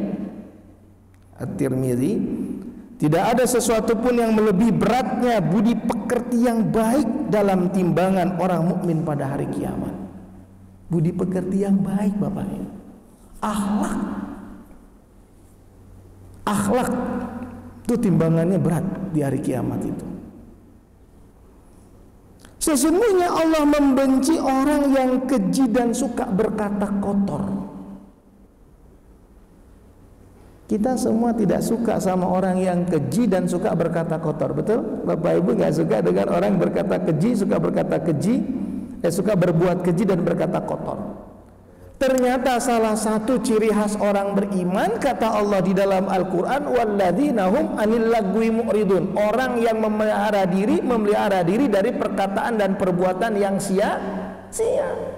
At-Tirmizi, tidak ada sesuatu pun yang melebihi beratnya budi pekerti yang baik dalam timbangan orang mukmin pada hari kiamat. Budi pekerti yang baik Bapak Ibu, akhlak itu timbangannya berat di hari kiamat itu. Sesungguhnya Allah membenci orang yang keji dan suka berkata kotor. Kita semua tidak suka sama orang yang keji dan suka berkata kotor, betul? Bapak Ibu nggak suka dengan orang berkata keji, suka berkata keji, suka berbuat keji dan berkata kotor. Ternyata salah satu ciri khas orang beriman, kata Allah di dalam Al-Quran, walladzina hum anil lagwi mu'ridun, orang yang memelihara diri dari perkataan dan perbuatan yang sia-sia.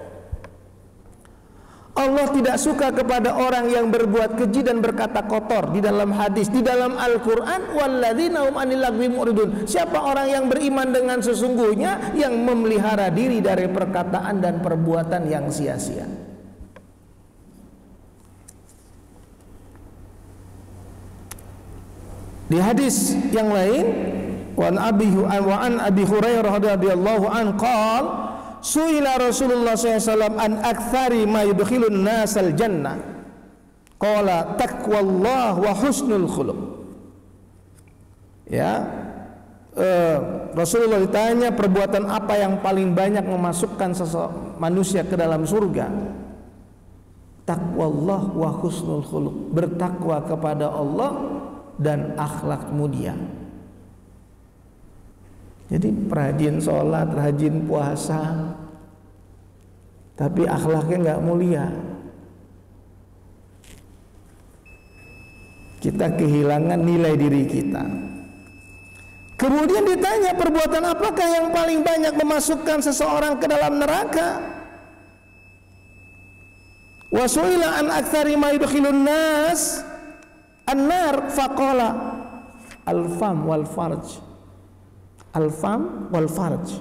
Allah tidak suka kepada orang yang berbuat keji dan berkata kotor. Di dalam hadis, di dalam Al-Quran, walladzina hum anil lagwi mu'ridun, siapa orang yang beriman dengan sesungguhnya, yang memelihara diri dari perkataan dan perbuatan yang sia-sia. Di hadis yang lain, wa an Abi Hurairah radhiyallahu anhu qala su'ila Rasulullah SAW an aktsari ma yudkhilun nasal jannah, qala taqwallah wa husnul khuluq. Ya, Rasulullah ditanya perbuatan apa yang paling banyak memasukkan manusia ke dalam surga. Taqwallah wa husnul khuluq, bertakwa kepada Allah dan akhlak mulia. Jadi rajin sholat, rajin puasa, tapi akhlaknya nggak mulia. Kita kehilangan nilai diri kita. Kemudian ditanya perbuatan apakah yang paling banyak memasukkan seseorang ke dalam neraka? Wa su'ila an aktsari ma yudkhilun nas an-nar faqala al-fam wal farj. Al-fam wal farj.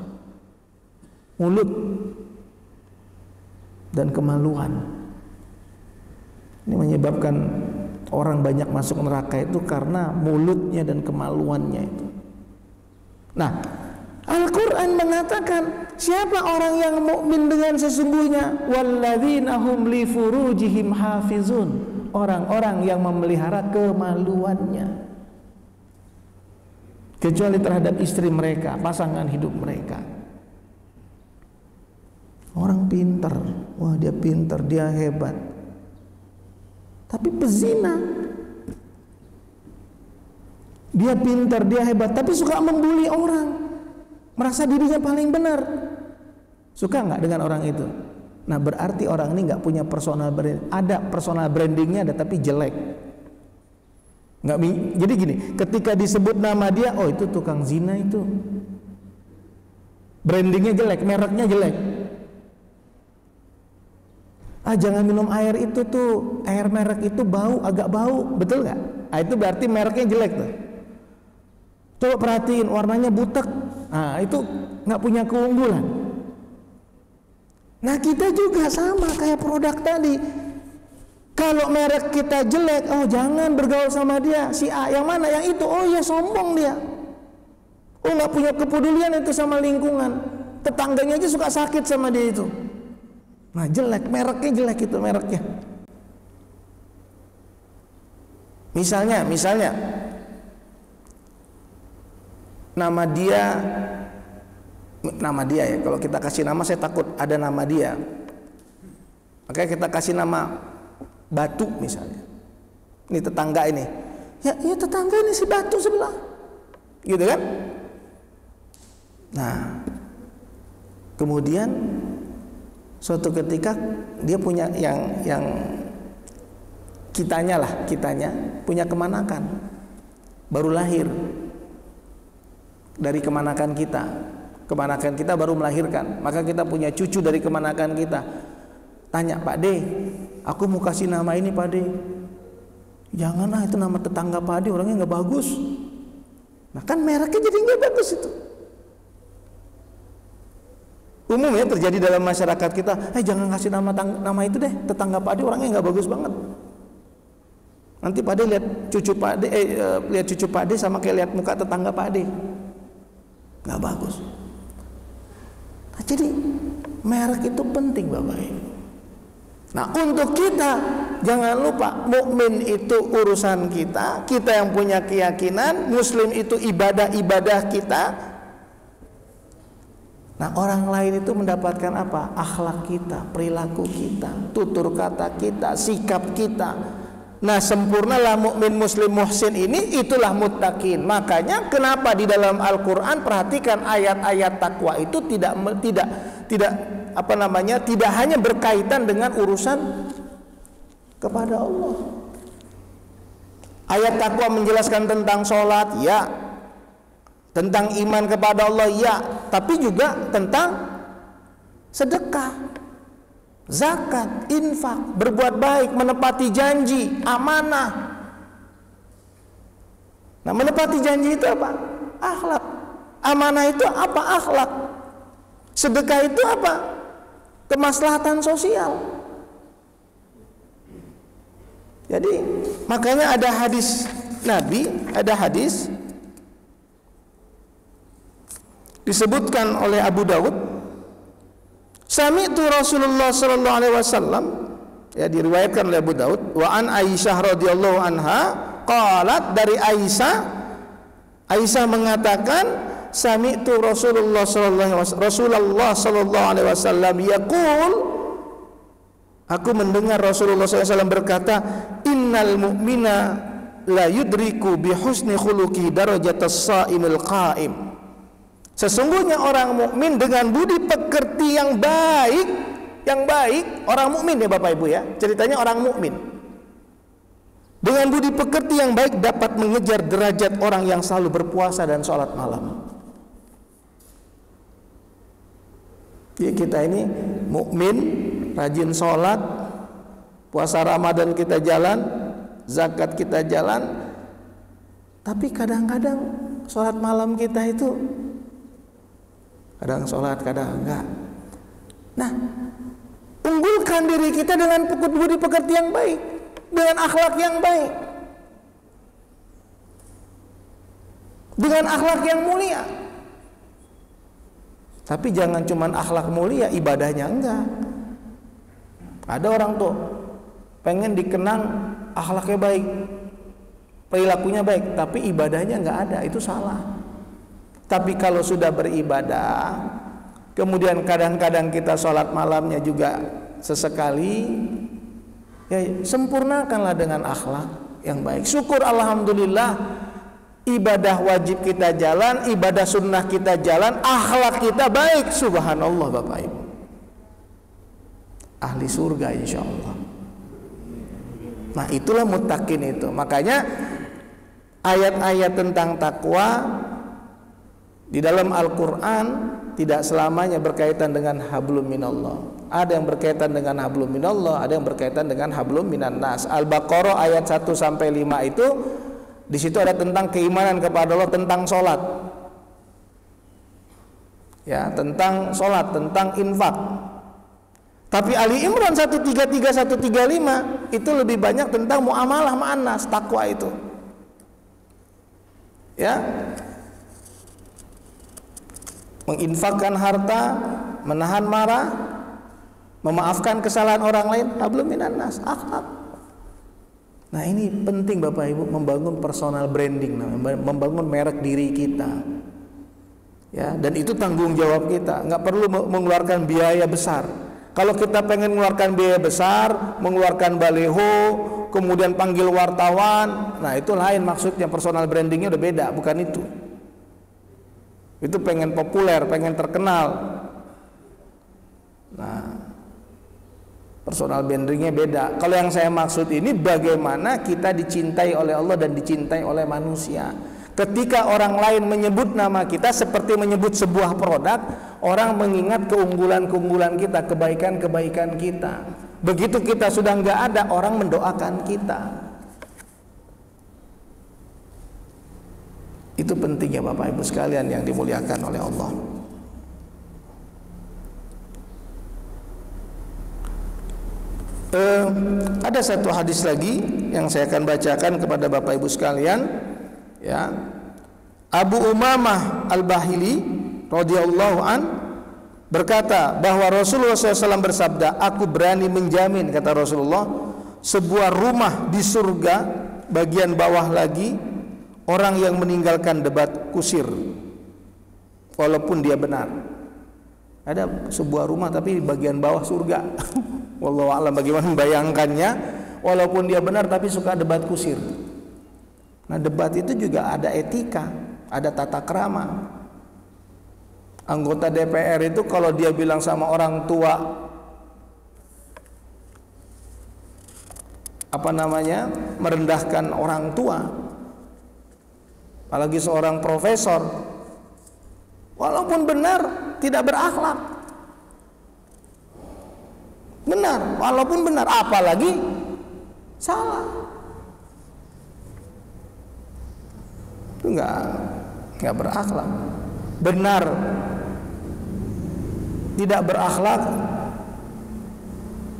Mulut dan kemaluan. Ini menyebabkan orang banyak masuk neraka itu karena mulutnya dan kemaluannya itu. Nah, Al-Quran mengatakan siapa orang yang mukmin dengan sesungguhnya, walladzina hum li furujihim hafizun, orang-orang yang memelihara kemaluannya kecuali terhadap istri mereka, pasangan hidup mereka. Orang pintar, wah dia pintar, dia hebat, tapi pezina. Dia pintar, dia hebat, tapi suka membuli orang, merasa dirinya paling benar. Suka nggak dengan orang itu? Nah, berarti orang ini nggak punya personal brand. Ada personal brandingnya, ada tapi jelek. Nggak. Jadi gini, ketika disebut nama dia, oh itu tukang zina itu. Brandingnya jelek, mereknya jelek. Ah, jangan minum air itu tuh, air merek itu bau, agak bau, betul nggak? Ah, itu berarti mereknya jelek tuh. Coba perhatiin, warnanya butek. Nah, itu nggak punya keunggulan. Nah, kita juga sama kayak produk tadi. Kalau merek kita jelek, oh jangan bergaul sama dia. Si A, yang mana? Yang itu. Oh ya, sombong dia. Oh, nggak punya kepedulian itu sama lingkungan. Tetangganya aja suka sakit sama dia itu. Nah, jelek, mereknya jelek itu mereknya. Misalnya nama dia ya, kalau kita kasih nama saya takut ada nama dia, makanya kita kasih nama Batu misalnya. Ini tetangga ini, ya tetangga ini si Batu sebelah, gitu kan? Nah, kemudian suatu ketika dia punya yang kitanya punya kemanakan, baru lahir. Dari kemanakan kita baru melahirkan, maka kita punya cucu dari kemanakan kita. Tanya, Pak D, aku mau kasih nama ini Pak D. Janganlah, itu nama tetangga Pak D, orangnya nggak bagus. Nah kan mereknya jadi nggak bagus itu. Umumnya terjadi dalam masyarakat kita, jangan kasih nama itu deh, tetangga Pak D orangnya nggak bagus banget. Nanti Pak D lihat cucu Pak D sama kayak lihat muka tetangga Pak D. Nggak bagus. Nah, jadi merek itu penting Bapak Ibu. Nah, untuk kita jangan lupa, mukmin itu urusan kita yang punya keyakinan, muslim itu ibadah kita. Nah, orang lain itu mendapatkan apa? Akhlak kita, perilaku kita, tutur kata kita, sikap kita. Nah, sempurnalah mukmin muslim muhsin ini, itulah muttaqin. Makanya kenapa di dalam Al-Qur'an perhatikan ayat-ayat takwa itu tidak hanya berkaitan dengan urusan kepada Allah. Ayat takwa menjelaskan tentang sholat, ya, tentang iman kepada Allah, ya, tapi juga tentang sedekah, zakat, infak, berbuat baik, menepati janji, amanah. Nah, menepati janji itu apa? Akhlak. Amanah itu apa? Akhlak. Sedekah itu apa? Kemaslahatan sosial. Jadi, makanya ada hadis Nabi, ada hadis disebutkan oleh Abu Dawud. Sami'tu Rasulullah sallallahu alaihi wasallam, ya, diriwayatkan oleh Abu Daud, wa an Aisyah radhiyallahu anha qalat, dari Aisyah mengatakan, sami'tu Rasulullah sallallahu alaihi wasallam yaqul, aku mendengar Rasulullah sallallahu alaihi wasallam berkata, innal mu'mina la yudriku bi husni khuluqi darajatas shaimil qa'im. Sesungguhnya orang mukmin dengan budi pekerti yang baik, orang mukmin ya Bapak Ibu ya, ceritanya orang mukmin dengan budi pekerti yang baik dapat mengejar derajat orang yang selalu berpuasa dan sholat malam. Jadi kita ini mukmin, rajin sholat, puasa Ramadan kita jalan, zakat kita jalan, tapi kadang-kadang sholat malam kita itu kadang sholat, kadang enggak. Nah, unggulkan diri kita dengan budi pekerti yang baik, dengan akhlak yang baik, dengan akhlak yang mulia. Tapi jangan cuman akhlak mulia, ibadahnya enggak. Ada orang tuh pengen dikenang akhlaknya baik, perilakunya baik, tapi ibadahnya enggak ada, itu salah. Tapi kalau sudah beribadah, kemudian kadang-kadang kita sholat malamnya juga sesekali, ya sempurnakanlah dengan akhlak yang baik. Syukur alhamdulillah, ibadah wajib kita jalan, ibadah sunnah kita jalan, akhlak kita baik. Subhanallah Bapak Ibu, ahli surga insya Allah. Nah itulah muttaqin itu. Makanya ayat-ayat tentang takwa di dalam Al-Quran tidak selamanya berkaitan dengan hablum minallah. Ada yang berkaitan dengan hablum minallah, ada yang berkaitan dengan hablum minan nas. Al-Baqarah ayat 1 sampai 5 itu, di situ ada tentang keimanan kepada Allah, tentang sholat, ya, tentang sholat, tentang infak. Tapi Ali Imran 133, 135 itu lebih banyak tentang muamalah ma'an nas, takwa itu, ya, menginfakkan harta, menahan marah, memaafkan kesalahan orang lain, hablum minan nas, akhlak. Nah ini penting Bapak Ibu, membangun personal branding, membangun merek diri kita, ya, dan itu tanggung jawab kita. Nggak perlu mengeluarkan biaya besar. Kalau kita pengen mengeluarkan biaya besar, mengeluarkan baleho, kemudian panggil wartawan, nah itu lain maksudnya, personal brandingnya udah beda, bukan itu. Itu pengen populer, pengen terkenal. Nah, personal brandingnya beda. Kalau yang saya maksud ini bagaimana kita dicintai oleh Allah dan dicintai oleh manusia. Ketika orang lain menyebut nama kita seperti menyebut sebuah produk, orang mengingat keunggulan-keunggulan kita, kebaikan-kebaikan kita. Begitu kita sudah nggak ada, orang mendoakan kita. Itu pentingnya Bapak Ibu sekalian yang dimuliakan oleh Allah. Ada satu hadis lagi yang saya akan bacakan kepada Bapak Ibu sekalian, ya. Abu Umamah Al-Bahili radhiyallahu an berkata bahwa Rasulullah SAW bersabda, aku berani menjamin, kata Rasulullah, sebuah rumah di surga bagian bawah lagi orang yang meninggalkan debat kusir walaupun dia benar. Ada sebuah rumah tapi di bagian bawah surga. Wallahu a'lam bagaimana membayangkannya, walaupun dia benar tapi suka debat kusir. Nah debat itu juga ada etika, ada tata krama. Anggota DPR itu kalau dia bilang sama orang tua merendahkan orang tua, apalagi seorang profesor, walaupun benar tidak berakhlak. Benar, walaupun benar, apalagi salah. Itu enggak berakhlak. Benar tidak berakhlak,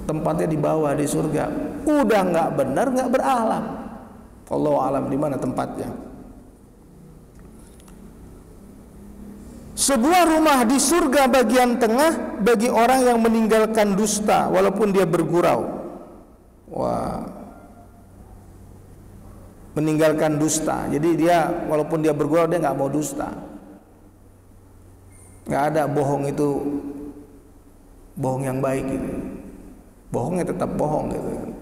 tempatnya di bawah di surga. Udah enggak benar, enggak berakhlak, Allahu a'lam di mana tempatnya. Sebuah rumah di surga bagian tengah bagi orang yang meninggalkan dusta walaupun dia bergurau. Wah, meninggalkan dusta. Jadi dia walaupun dia bergurau, dia nggak mau dusta. Nggak ada bohong itu bohong yang baik gitu. Bohongnya tetap bohong gitu.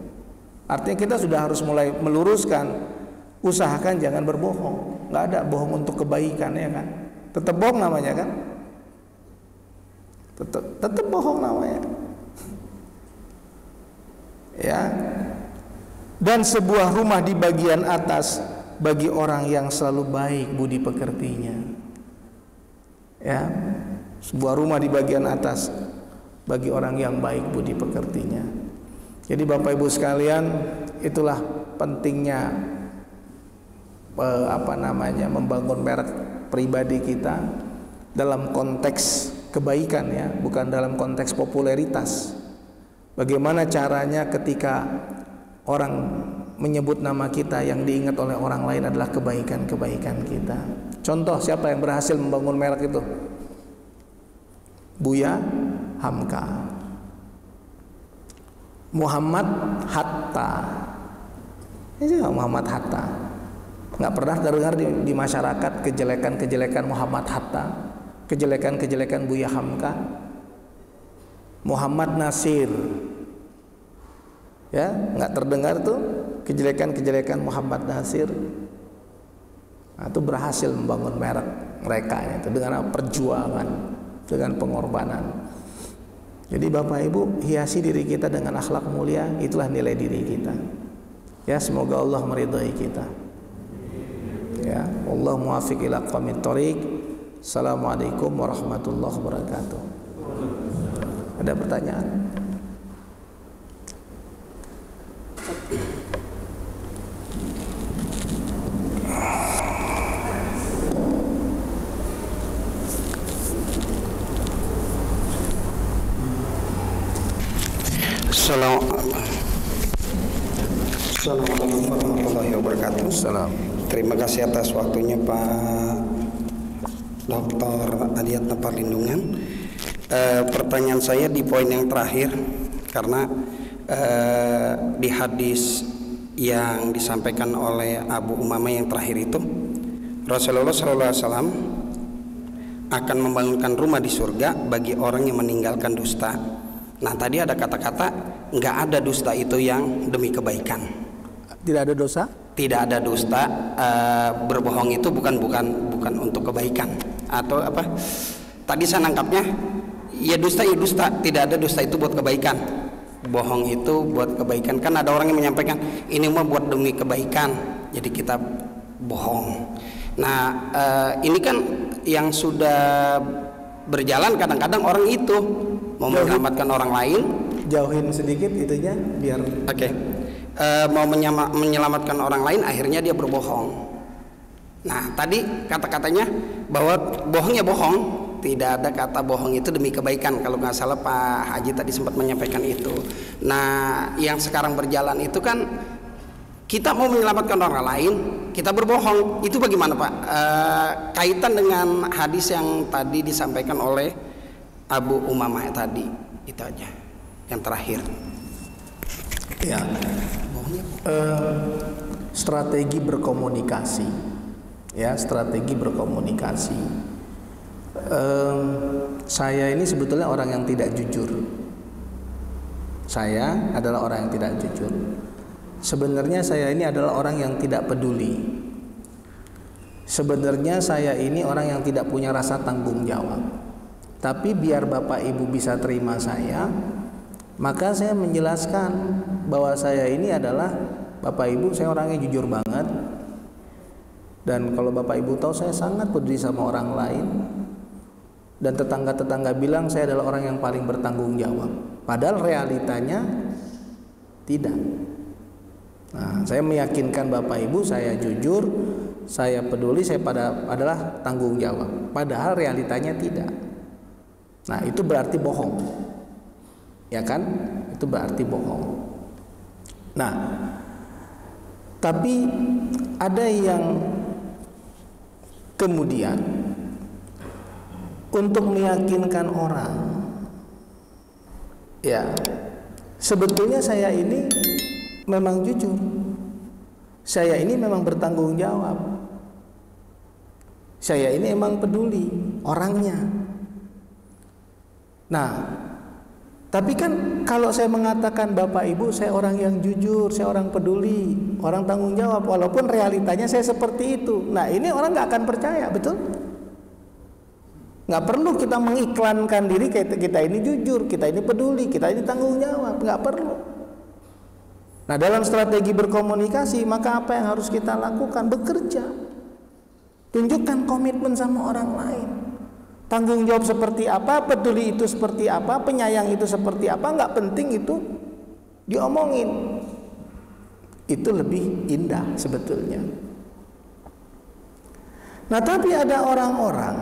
Artinya kita sudah harus mulai meluruskan, usahakan jangan berbohong. Nggak ada bohong untuk kebaikan, ya kan? Tetap bohong namanya kan? Tetap bohong namanya. Ya. Dan sebuah rumah di bagian atas bagi orang yang selalu baik budi pekertinya. Ya. Sebuah rumah di bagian atas bagi orang yang baik budi pekertinya. Jadi Bapak Ibu sekalian, itulah pentingnya membangun merek pribadi kita dalam konteks kebaikan ya, bukan dalam konteks popularitas. Bagaimana caranya ketika orang menyebut nama kita, yang diingat oleh orang lain adalah kebaikan-kebaikan kita. Contoh, siapa yang berhasil membangun merek itu? Buya Hamka, Muhammad Hatta. Ini Muhammad Hatta. Nggak pernah terdengar di masyarakat kejelekan-kejelekan Muhammad Hatta, kejelekan-kejelekan Buya Hamka. Muhammad Nasir, ya, nggak terdengar tuh kejelekan-kejelekan Muhammad Nasir. Nah, itu berhasil membangun merek mereka itu dengan perjuangan, dengan pengorbanan. Jadi Bapak Ibu, hiasi diri kita dengan akhlak mulia, itulah nilai diri kita. Ya, semoga Allah meridhai kita. Ya, Allah muwaffiq ila aqwamit thoriq. Assalamualaikum warahmatullahi wabarakatuh. Ada pertanyaan? Assalamualaikum warahmatullahi wabarakatuh. Terima kasih atas waktunya Pak Dr. Adiatna Perlindungan. Pertanyaan saya di poin yang terakhir, karena di hadis yang disampaikan oleh Abu Umamah yang terakhir itu, Rasulullah SAW akan membangunkan rumah di surga bagi orang yang meninggalkan dusta. Nah, tadi ada kata-kata nggak ada dusta itu yang demi kebaikan. Tidak ada dosa? Tidak ada dusta. Berbohong itu bukan untuk kebaikan atau apa? Tadi saya nangkapnya, ya dusta, tidak ada dusta itu buat kebaikan. Bohong itu buat kebaikan. Kan ada orang yang menyampaikan ini mah buat demi kebaikan, jadi kita bohong. Nah, ini kan yang sudah berjalan, kadang-kadang orang itu mau menyelamatkan orang lain. Jauhin sedikit itunya biar. Oke. Mau menyelamatkan orang lain, akhirnya dia berbohong. Nah, tadi kata-katanya bahwa bohongnya bohong, tidak ada kata bohong itu demi kebaikan. Kalau nggak salah Pak Haji tadi sempat menyampaikan itu. Nah, yang sekarang berjalan itu kan kita mau menyelamatkan orang lain, kita berbohong. Itu bagaimana Pak? Kaitan dengan hadis yang tadi disampaikan oleh Abu Umamah tadi. Itu aja yang terakhir. Ya, strategi berkomunikasi, ya, strategi berkomunikasi. Saya ini sebetulnya orang yang tidak jujur. Saya adalah orang yang tidak jujur. Sebenarnya saya ini adalah orang yang tidak peduli. Sebenarnya saya ini orang yang tidak punya rasa tanggung jawab. Tapi biar Bapak Ibu bisa terima saya, maka saya menjelaskan bahwa saya ini adalah, Bapak Ibu, saya orangnya jujur banget. Dan kalau Bapak Ibu tahu, saya sangat peduli sama orang lain. Dan tetangga-tetangga bilang saya adalah orang yang paling bertanggung jawab. Padahal realitanya tidak. Nah, saya meyakinkan Bapak Ibu saya jujur, saya peduli, saya adalah tanggung jawab. Padahal realitanya tidak. Nah, itu berarti bohong. Ya kan? Itu berarti bohong. Nah, tapi ada yang kemudian untuk meyakinkan orang, ya, sebetulnya saya ini memang jujur, saya ini memang bertanggung jawab, saya ini memang peduli orangnya. Nah, tapi kan kalau saya mengatakan Bapak Ibu saya orang yang jujur, saya orang peduli, orang tanggung jawab, walaupun realitanya saya seperti itu, nah ini orang nggak akan percaya, betul? Nggak perlu kita mengiklankan diri kita ini jujur, kita ini peduli, kita ini tanggung jawab, nggak perlu. Nah, dalam strategi berkomunikasi, maka apa yang harus kita lakukan? Bekerja, tunjukkan komitmen sama orang lain. Tanggung jawab seperti apa, peduli itu seperti apa, penyayang itu seperti apa, nggak penting itu. diomongin. Itu lebih indah sebetulnya. Nah, tapi ada orang-orang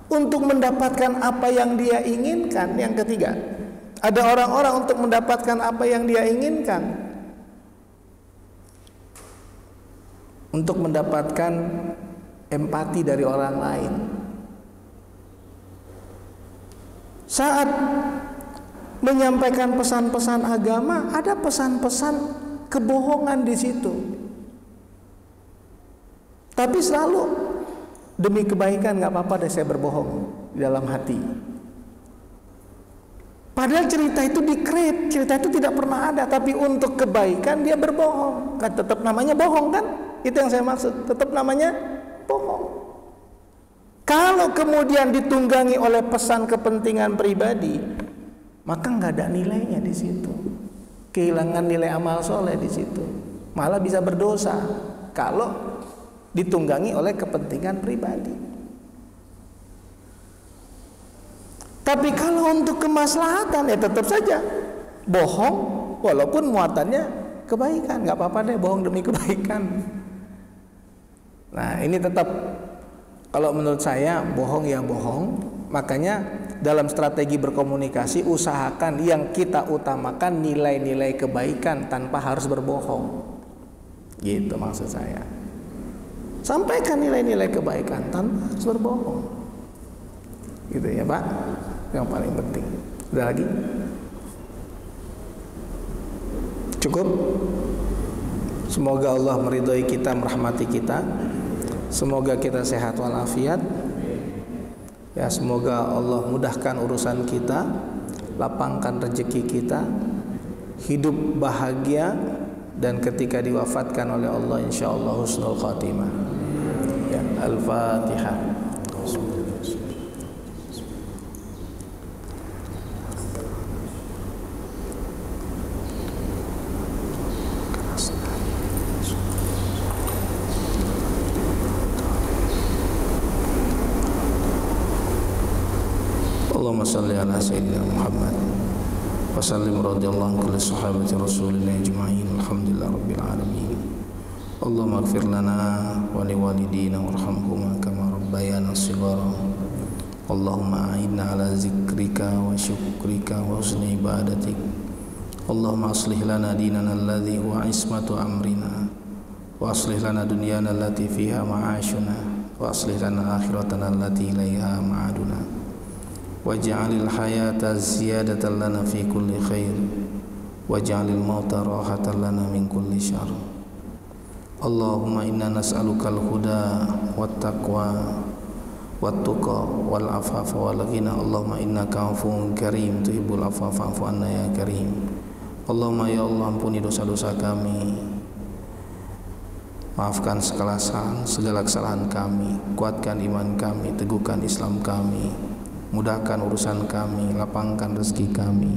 untuk mendapatkan apa yang dia inginkan. Yang ketiga, ada orang-orang untuk mendapatkan apa yang dia inginkan, untuk mendapatkan empati dari orang lain. Saat menyampaikan pesan-pesan agama, ada pesan-pesan kebohongan di situ. Tapi selalu demi kebaikan, nggak apa-apa deh saya berbohong di dalam hati. Padahal cerita itu di-create, cerita itu tidak pernah ada, tapi untuk kebaikan dia berbohong. Kan tetap namanya bohong kan? Itu yang saya maksud, tetap namanya bohong. Kalau kemudian ditunggangi oleh pesan kepentingan pribadi, maka nggak ada nilainya di situ. Kehilangan nilai amal soleh di situ. Malah bisa berdosa kalau ditunggangi oleh kepentingan pribadi. Tapi kalau untuk kemaslahatan, ya tetap saja bohong, walaupun muatannya kebaikan. Nggak apa-apa deh bohong demi kebaikan. Nah, ini tetap, kalau menurut saya bohong ya bohong. Makanya dalam strategi berkomunikasi, usahakan yang kita utamakan nilai-nilai kebaikan tanpa harus berbohong. Gitu maksud saya. Sampaikan nilai-nilai kebaikan tanpa harus berbohong. Gitu ya Pak, yang paling penting. Sudah lagi? Cukup? Semoga Allah meridhai kita, merahmati kita. Semoga kita sehat walafiat. Ya, semoga Allah mudahkan urusan kita, lapangkan rezeki kita, hidup bahagia, dan ketika diwafatkan oleh Allah insyaallah husnul khatimah. Ya, Al-Fatihah. Allahumma salli ala sayyidina Muhammad wa sallim radhiyallahu anhu kulli sahabati rasulillah ajma'in. Alhamdulillah rabbil alamin. Allahumma ighfir lana wa liwalidina warhamhuma kama rabbayana shighara. Allahumma a'inna ala zikrika wa syukrika wa husni ibadatik. Allahumma aslih lana dinana alladhi huwa ismatu amrina wa aslih lana dunyana allati fiha ma'ashuna wa aslih lana akhiratana allati ilaiha ma'aduna. Waj'alil hayata ziyadatan lana fi kulli khair waj'alil mauta rahatan lana min kulli syarr. Allahumma inna nas'alukal huda wat taqwa wat tuqa wal afafa wal ghina. Allahumma innaka afuwun karim tuhibbul afwa fa'fu anna ya karim. Allahumma ya Allah, ampuni dosa-dosa kami, maafkan segala kesalahan kami, kuatkan iman kami, teguhkan Islam kami, mudahkan urusan kami, lapangkan rezeki kami,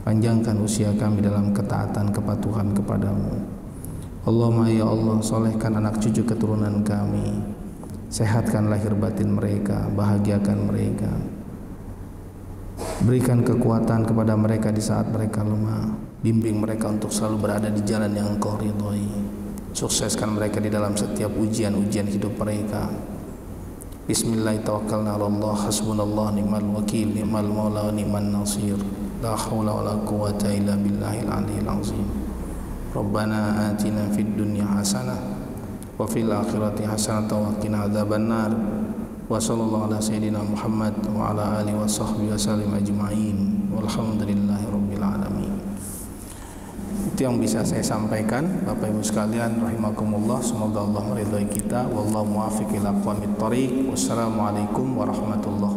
panjangkan usia kami dalam ketaatan kepatuhan kepadamu. Allahumma ya Allah, solehkan anak cucu keturunan kami, sehatkan lahir batin mereka, bahagiakan mereka, berikan kekuatan kepada mereka di saat mereka lemah, bimbing mereka untuk selalu berada di jalan yang Engkau ridhoi, sukseskan mereka di dalam setiap ujian-ujian hidup mereka. Bismillah tawakkalna 'alallah hasbunallah ni'mal wakil ni'mal maula wa ni'man nasir. La haula wala quwwata illa billahil aliyil azim. Rabbana atina fid dunya hasanah wa fil akhirati hasanah wa qina adzabannar. Wa sallallahu ala sayyidina Muhammad wa ala alihi wa sahbihi wasallim ajma'in. Walhamdulillahi rabbil alamin. Itu yang bisa saya sampaikan, Bapak Ibu sekalian rahimakumullah. Semoga Allah meridhai kita. Wallahu muwaffiq ila aqwamit thoriq. Wassalamualaikum warahmatullahi